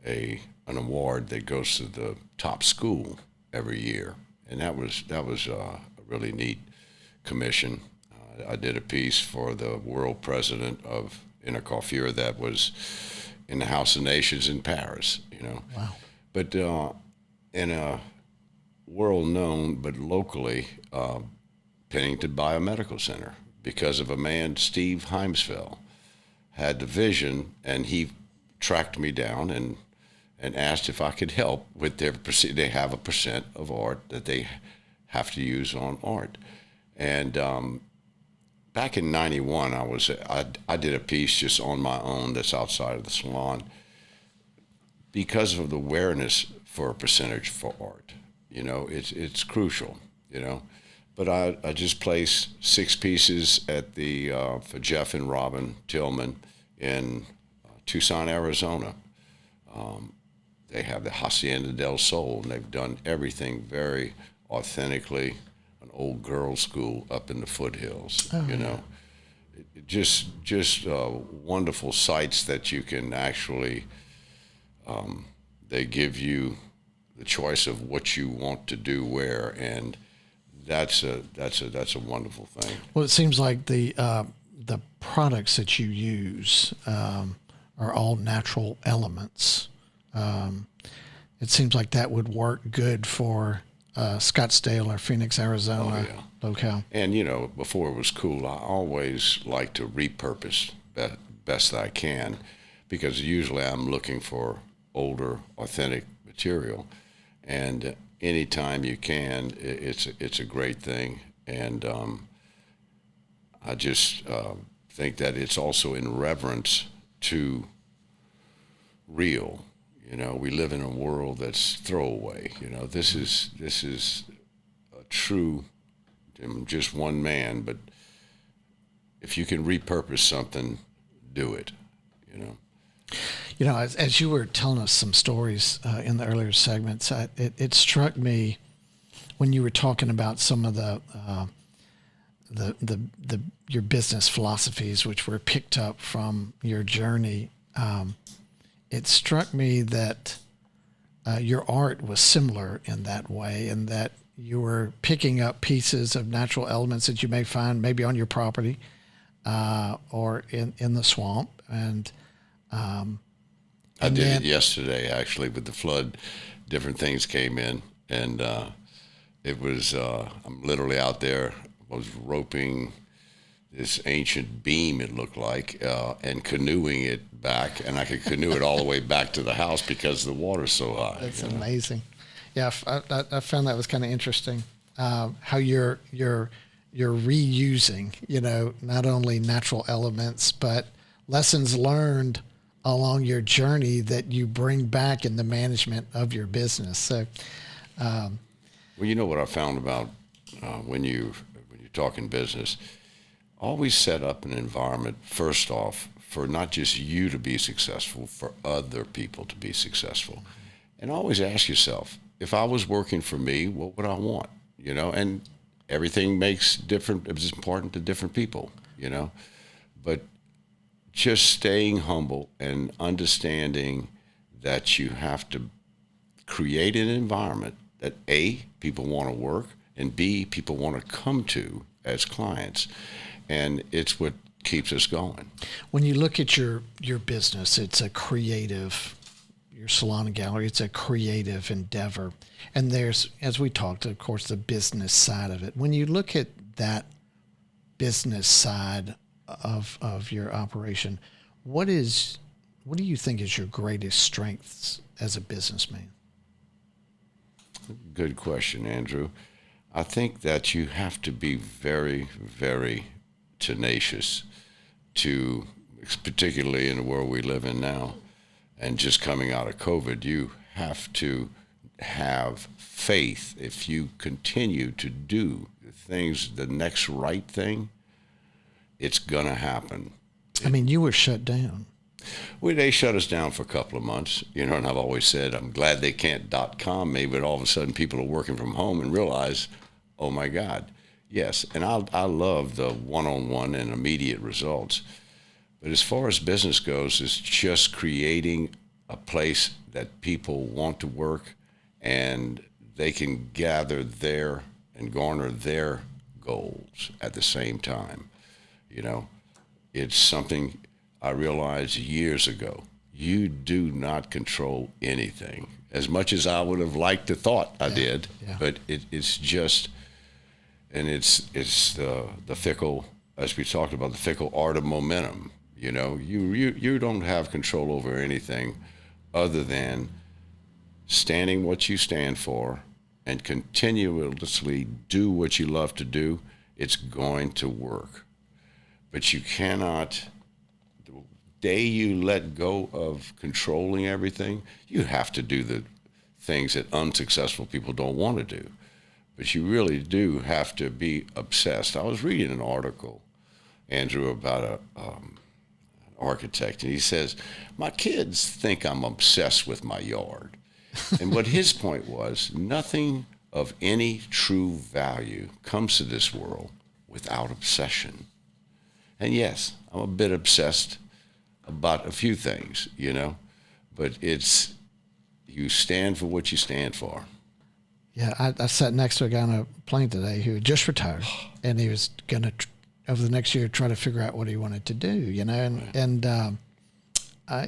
an award that goes to the top school every year, and that was a really neat commission. I did a piece for the world president of Intercoiffure that was in the House of Nations in Paris. Wow. But in a world known, but locally, Pennington Biomedical Center, because of a man, Steve Heimsfeld, had the vision, and he tracked me down and asked if I could help with their percent. They have a percent of art that they have to use on art. And back in '91, I did a piece just on my own that's outside of the salon because of the awareness for a percentage for art. It's crucial. But I just placed 6 pieces at the for Jeff and Robin Tillman in Tucson, Arizona. They have the Hacienda del Sol, and they've done everything very authentically. An old girls' school up in the foothills. Just wonderful sites that you can actually. They give you the choice of what you want to do where, and that's a wonderful thing. Well, it seems like the products that you use are all natural elements. It seems like that would work good for Scottsdale or Phoenix, Arizona locale. And before it was cool, I always like to repurpose best I can, because usually I'm looking for older, authentic material, and anytime you can, it's a great thing. And I just think that it's also in reverence to real. We live in a world that's throwaway. This is a true, I'm just one man, but if you can repurpose something, do it. As you were telling us some stories in the earlier segments, it struck me when you were talking about some of the your business philosophies, which were picked up from your journey. It struck me that your art was similar in that way, and that you were picking up pieces of natural elements that you may find maybe on your property or in the swamp. And I did it yesterday, actually, with the flood. Different things came in, and it was, I'm literally out there, I was roping this ancient beam, it looked like, and canoeing it back, and I could canoe it all the way back to the house because the water's so high. That's amazing. Yeah, I found that was kind of interesting. How your you're reusing, not only natural elements, but lessons learned along your journey that you bring back in the management of your business. So, well, you know what I found about when you're talking business, always set up an environment, first off, for not just you to be successful, for other people to be successful. And always ask yourself, if I was working for me, what would I want? And everything is important to different people, But just staying humble and understanding that you have to create an environment that A, people want to work, and B, people want to come to as clients. And it's what keeps us going. When you look at your business, it's a creative, your salon and gallery, it's a creative endeavor. And there's, as we talked, of course, the business side of it. When you look at that business side of your operation, what do you think is your greatest strengths as a businessman? Good question, Andrew. I think that you have to be very, very tenacious to, particularly in the world we live in now, and just coming out of COVID, you have to have faith. If you continue to do the next right thing, it's going to happen. I mean, you were shut down. Well, they shut us down for a couple of months, and I've always said, I'm glad they can't .com me, but all of a sudden people are working from home and realize, oh my God, yes. And I love the one-on-one and immediate results. But as far as business goes, it's just creating a place that people want to work and they can gather their and garner their goals at the same time. It's something I realized years ago. You do not control anything, as much as I would have liked to thought I did. Yeah. But it's just, and it's the fickle, as we talked about, the fickle art of momentum. You don't have control over anything other than standing what you stand for and continuously do what you love to do. It's going to work. But you cannot, the day you let go of controlling everything, you have to do the things that unsuccessful people don't want to do. But you really do have to be obsessed. I was reading an article, Andrew, about an architect, and he says, my kids think I'm obsessed with my yard. And what his point was, nothing of any true value comes to this world without obsession. And yes, I'm a bit obsessed about a few things, but it's, you stand for what you stand for. Yeah, I sat next to a guy on a plane today who had just retired, and he was going to, over the next year, try to figure out what he wanted to do,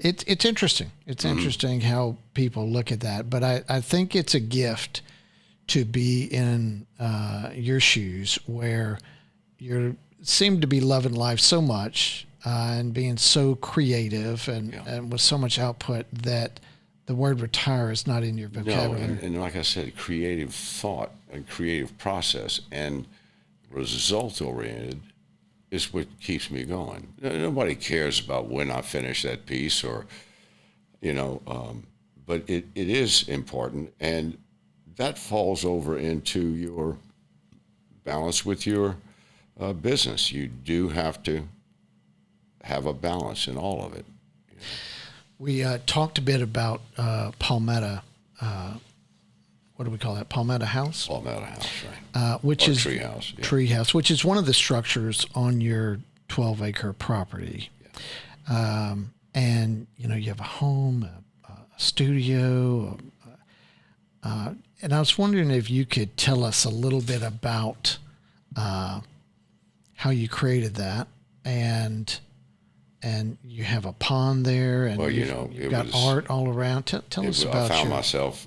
it's interesting. It's interesting how people look at that, but I think it's a gift to be in your shoes where you seem to be loving life so much and being so creative and with so much output that the word retire is not in your vocabulary. No, and like I said, creative thought and creative process and results-oriented is what keeps me going. Nobody cares about when I finish that piece but it is important, and that falls over into your balance with your business. You do have to have a balance in all of it. We talked a bit about Palmetto. What do we call that? Palmetto House? Palmetto House, right. Which or is Tree House. Yeah. Tree House, which is one of the structures on your 12-acre property. Yeah. And, you have a home, a studio. And I was wondering if you could tell us a little bit about how you created that, and you have a pond there, and you've got art all around. Tell us about I found myself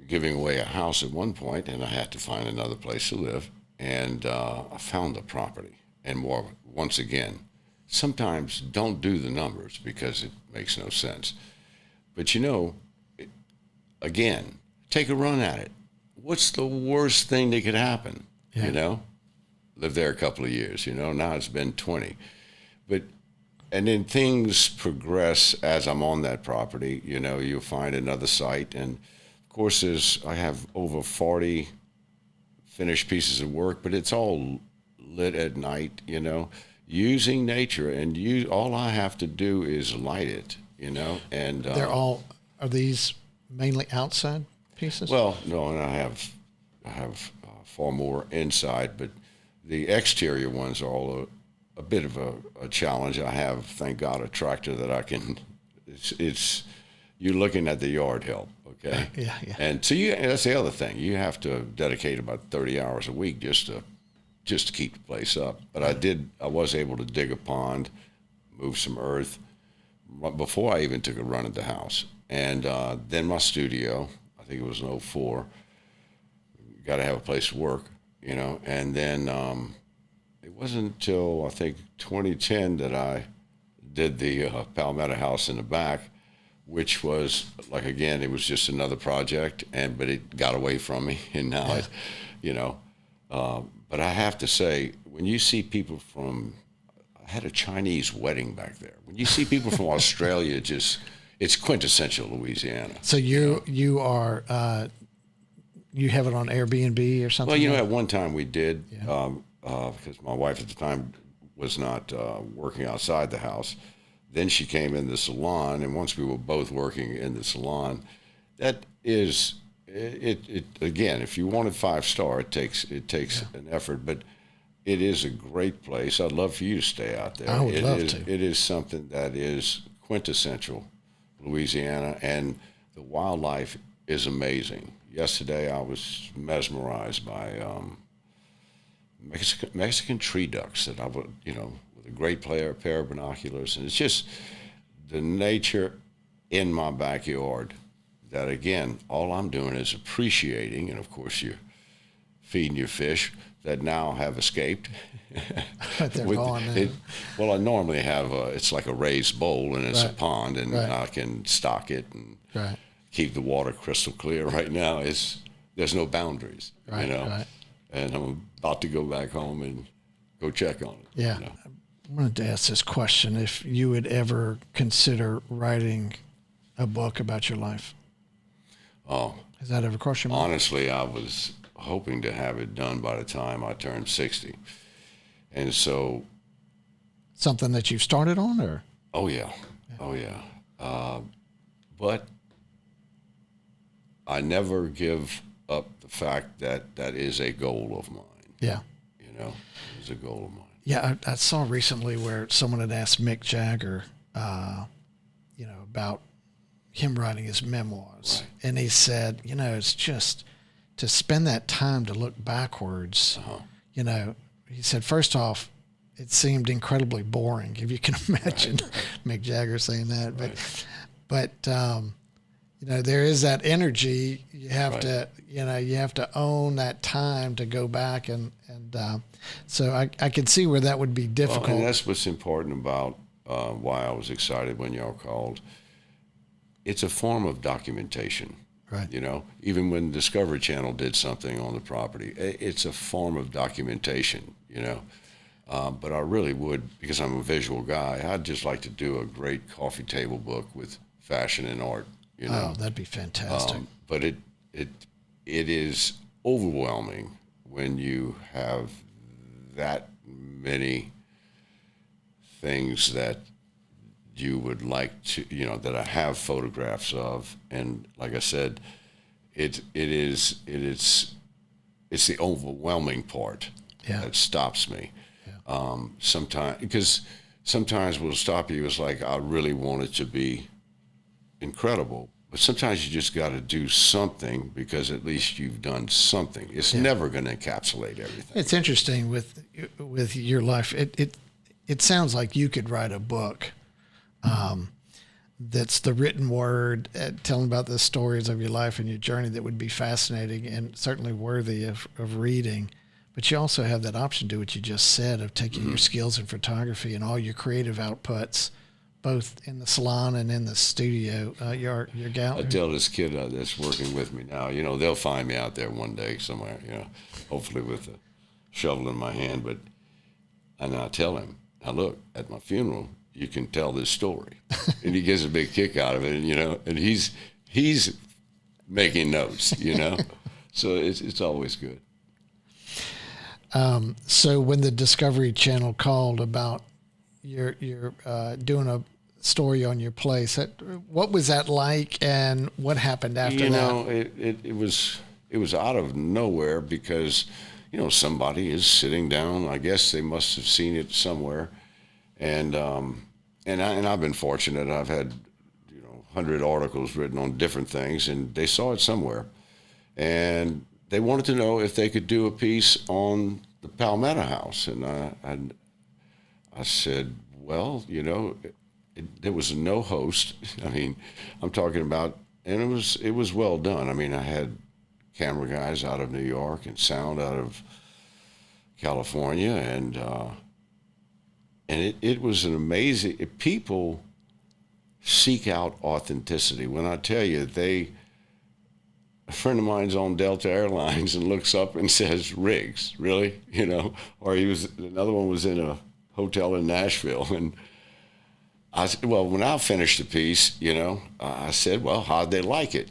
giving away a house at one point, and I had to find another place to live, and I found the property. And once again, sometimes don't do the numbers because it makes no sense. But again, take a run at it. What's the worst thing that could happen? you know, lived there a couple of years, you know, now it's been 20. But, and then things progress as I'm on that property, you know, you'll find another site. And of course, I have over 40 finished pieces of work, but it's all lit at night, you know, using nature, and all I have to do is light it, you know. And are these mainly outside pieces? Well, no, and I have far more inside, but the exterior ones are all a bit of a challenge. I have, thank God, a tractor that I can. It's you're looking at the yard help, okay? Yeah. And so that's the other thing. You have to dedicate about 30 hours a week just to keep the place up. But I was able to dig a pond, move some earth before I even took a run at the house. And then my studio, I think it was in 2004, got to have a place to work, you know. And then it wasn't until, I think, 2010 that I did the Palmetto House in the back, which was, like, again, it was just another project, but it got away from me. And now, you know, but I have to say, when you see people I had a Chinese wedding back there. When you see people from Australia, it's quintessential Louisiana. So you are you have it on Airbnb or something? Well, you know, at one time we did, because my wife at the time was not working outside the house. Then she came in the salon, and once we were both working in the salon, that is it again. If you wanted 5-star, it takes an effort, but it is a great place. I'd love for you to stay out there. I would love to. It is something that is quintessential Louisiana, and the wildlife is amazing. Yesterday, I was mesmerized by Mexican tree ducks that I would, you know, with a great pair of binoculars, and it's just the nature in my backyard. That again, all I'm doing is appreciating, and of course you're feeding your fish that now have escaped. They're gone now. Well, I normally have it's like a raised bowl, and it's a pond, and Right. I can stock it and Right. keep the water crystal clear. Right now, there's no boundaries, Right, you know. right. And I'm about to go back home and go check on it. Yeah. You know? I wanted to ask this question: if you would ever consider writing a book about your life? Oh, Has that ever crossed your mind? honestly, I was hoping to have it done by the time I turned 60. And so, Something that you've started on, or? oh yeah. But I never give up the fact that that is a goal of mine. Yeah. You know, it is a goal of mine. Yeah, I saw recently where someone had asked Mick Jagger, you know, about him writing his memoirs. Right. And he said, you know, it's just to spend that time to look backwards. You know, he said, first off, it seemed incredibly boring, if you can imagine Mick Jagger saying that. But you know, there is that energy. You have to, you know, you have to own that time to go back and so I could see where that would be difficult. Well, and that's what's important about why I was excited when y'all called. It's a form of documentation. Right. You know, even when Discovery Channel did something on the property, it's a form of documentation, you know. But I really would, because I'm a visual guy, I'd just like to do a great coffee table book with fashion and art, you know. Oh, that'd be fantastic. But it is overwhelming when you have that many things that you would like to, you know, that I have photographs of, and like I said, it's the overwhelming part that stops me. Sometimes will stop you. It's like, I really want it to be incredible, but sometimes you just got to do something, because at least you've done something. It's never going to encapsulate everything. It's interesting with your life. It sounds like you could write a book that's the written word, telling about the stories of your life and your journey, that would be fascinating and certainly worthy of reading. But you also have that option to do what you just said, of taking your skills in photography and all your creative outputs, both in the salon and in the studio, your gallery. I tell this kid that's working with me now, you know, they'll find me out there one day somewhere, you know, hopefully with shovel in my hand, and I tell him, now look, at my funeral, you can tell this story. And he gets a big kick out of it, and he's making notes, So it's always good. So when the Discovery Channel called about you're doing a story on your place, what was that like, and what happened after that? It was out of nowhere because, somebody is sitting down. I guess they must have seen it somewhere, and I've been fortunate. I've had 100 articles written on different things, and they saw it somewhere, and they wanted to know if they could do a piece on the Palmetto House, and I said, well, there was no host. I mean, I'm talking about, and it was well done. I mean, I had camera guys out of New York and sound out of California, and it was an amazing. People seek out authenticity. When I tell you, a friend of mine's on Delta Airlines and looks up and says, "Riggs, really?" Or another one was in a hotel in Nashville, and I said, well, when I finished the piece, I said, well, how'd they like it,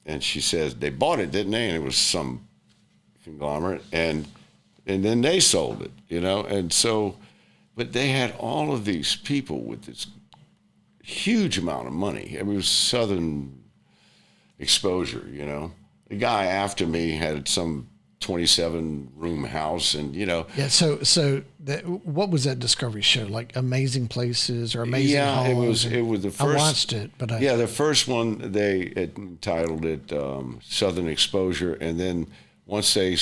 And she says, they bought it, didn't they? And it was some conglomerate, and then they sold it, And so, but they had all of these people with this huge amount of money. It was Southern exposure, The guy after me had some 27-room house, and Yeah. So what was that Discovery show like? Amazing Places or Amazing Homes? It was the first. I watched it, but the first one they entitled it Southern Exposure, and then once they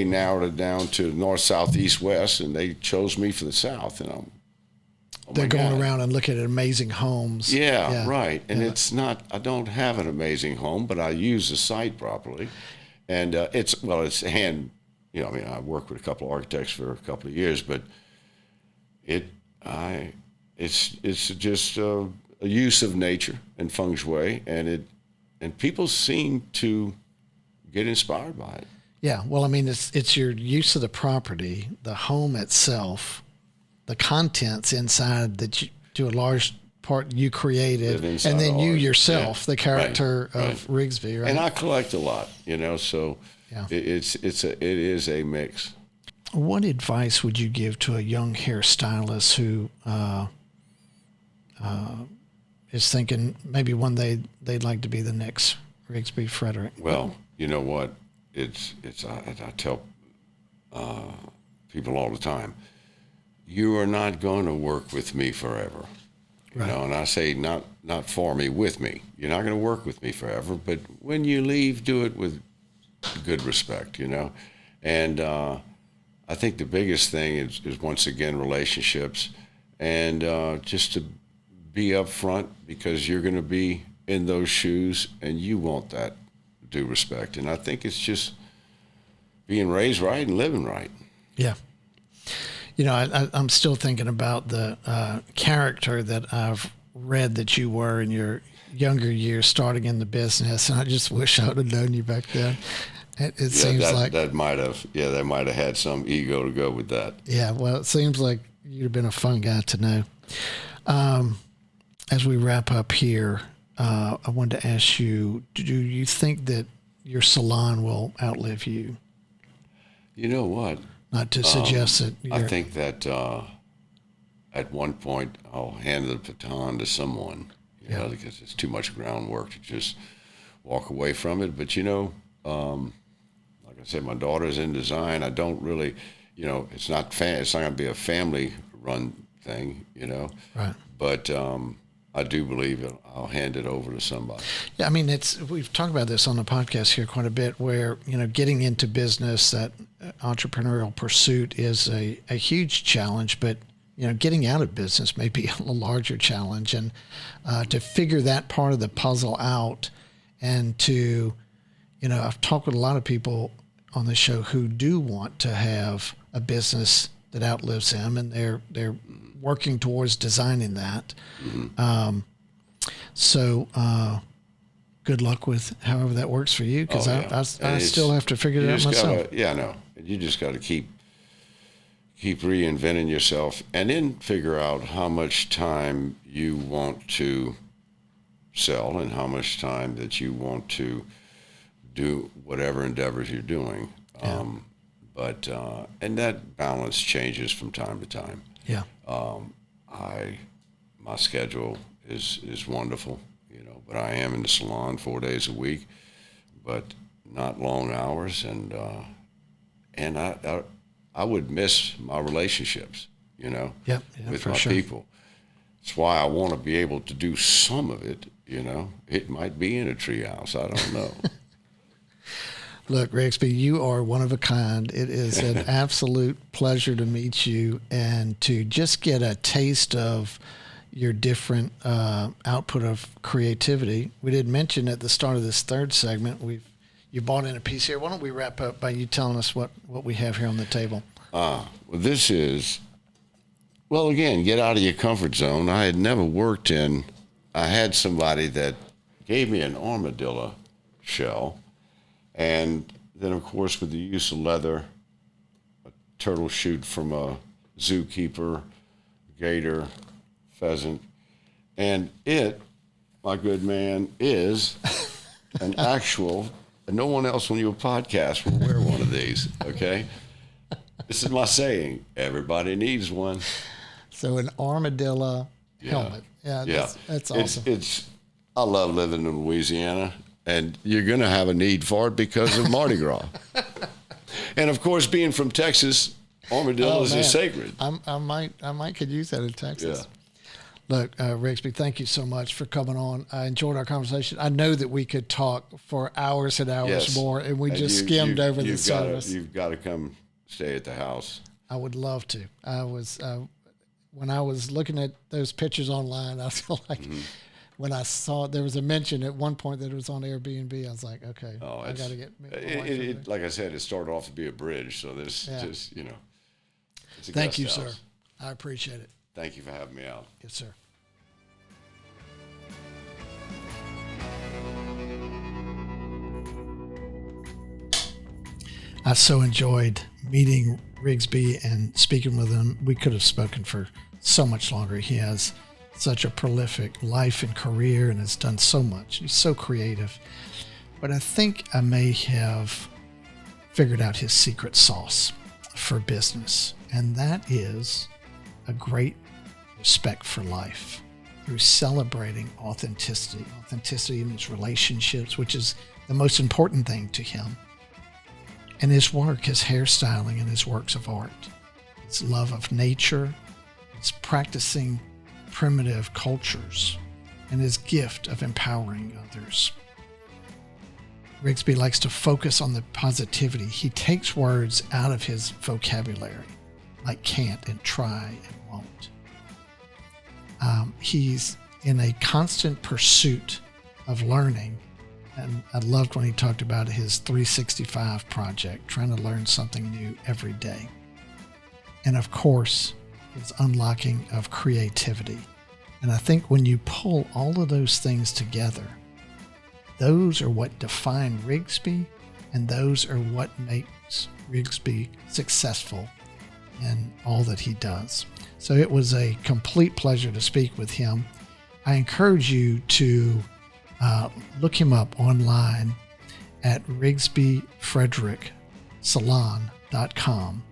narrowed it down to north, south, east, west, and they chose me for the South, and they're going around and looking at amazing homes. Yeah, right. And it's not. I don't have an amazing home, but I use the site properly. And it's hand, I worked with a couple of architects for a couple of years, but it's just a use of nature and feng shui, and people seem to get inspired by it. Yeah, well, it's your use of the property, the home itself, the contents inside that you, to a large part, you created, and then you yourself, the character of Rigsby, right? And I collect a lot, so it is a mix. What advice would you give to a young hairstylist who is thinking maybe one day they'd like to be the next Rigsby Frederick? Well, you know what? I tell people all the time, you are not going to work with me forever. Right. And I say not for me, with me. You're not going to work with me forever, but when you leave, do it with good respect, And I think the biggest thing is once again, relationships, and just to be upfront, because you're going to be in those shoes and you want that due respect. And I think it's just being raised right and living right. Yeah. I'm still thinking about the character that I've read that you were in your younger years starting in the business, and I just wish I would have known you back then. It seems like that might have had some ego to go with that. Yeah, well, it seems like you'd have been a fun guy to know. As we wrap up here, I wanted to ask you, do you think that your salon will outlive you? You know what? Not to suggest that I think that at one point I'll hand the baton to someone, because it's too much groundwork to just walk away from it. But, like I said, my daughter's in design. I don't really, it's not going to be a family-run thing, Right. But I do believe I'll hand it over to somebody. Yeah, we've talked about this on the podcast here quite a bit, where, getting into business, that entrepreneurial pursuit is a huge challenge, but, getting out of business may be a larger challenge. And to figure that part of the puzzle out, and to, I've talked with a lot of people on the show who do want to have a business that outlives them, and they're working towards designing that. Mm-hmm. So good luck with however that works for you, because I still have to figure it out myself. No. And you just got to keep reinventing yourself, and then figure out how much time you want to sell and how much time that you want to do whatever endeavors you're doing. Yeah. And that balance changes from time to time. Yeah. My schedule is wonderful, but I am in the salon 4 days a week, but not long hours, and I would miss my relationships, with my people. That's why I want to be able to do some of it, It might be in a treehouse. I don't know. Look, Rigsby, you are one of a kind. It is an absolute pleasure to meet you and to just get a taste of your different output of creativity. We did mention at the start of this third segment, you bought in a piece here. Why don't we wrap up by you telling us what we have here on the table? This is, again, get out of your comfort zone. I had never worked I had somebody that gave me an armadillo shell. And then, of course, with the use of leather, a turtle shoot from a zookeeper, gator, pheasant. And it, my good man, is an actual, and no one else on your podcast will wear one of these, okay? This is my saying. Everybody needs one. So an armadillo helmet. Yeah, that's awesome. I love living in Louisiana. And you're going to have a need for it because of Mardi Gras. And, of course, being from Texas, armadillos are sacred. I might could use that in Texas. Yeah. Look, Rigsby, thank you so much for coming on. I enjoyed our conversation. I know that we could talk for hours and hours more, and we just skimmed over the service. You've got to come stay at the house. I would love to. I was when I was looking at those pictures online, I was like, when I saw there was a mention at one point that it was on Airbnb, I was like, okay, I got to get. Like I said, it started off to be a bridge, so this it's a Thank you, guest sir. house. I appreciate it. Thank you for having me out. Yes, sir. I so enjoyed meeting Rigsby and speaking with him. We could have spoken for so much longer. He has such a prolific life and career and has done so much. He's so creative. But I think I may have figured out his secret sauce for business, and that is a great respect for life through celebrating authenticity in his relationships, which is the most important thing to him. And his work, his hairstyling and his works of art, his love of nature, his practicing primitive cultures, and his gift of empowering others. Rigsby likes to focus on the positivity. He takes words out of his vocabulary, like can't and try and won't. He's in a constant pursuit of learning. And I loved when he talked about his 365 project, trying to learn something new every day. And of course, his unlocking of creativity. And I think when you pull all of those things together, those are what define Rigsby, and those are what makes Rigsby successful in all that he does. So it was a complete pleasure to speak with him. I encourage you to look him up online at Rigsby Frederick Salon.com,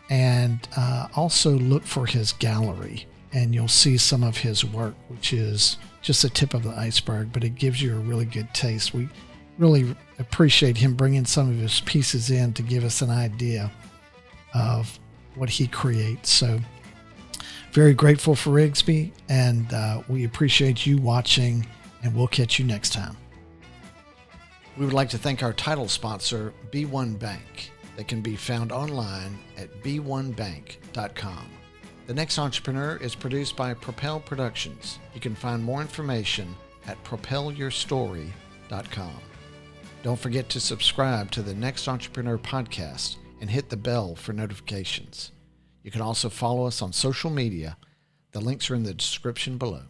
and also look for his gallery, and you'll see some of his work, which is just the tip of the iceberg, but it gives you a really good taste. We really appreciate him bringing some of his pieces in to give us an idea of what he creates. So very grateful for Rigsby, and we appreciate you watching, and we'll catch you next time. We would like to thank our title sponsor, B1 Bank. They can be found online at b1bank.com. The Next Entrepreneur is produced by Propel Productions. You can find more information at propelyourstory.com. Don't forget to subscribe to the Next Entrepreneur Podcast and hit the bell for notifications. You can also follow us on social media. The links are in the description below.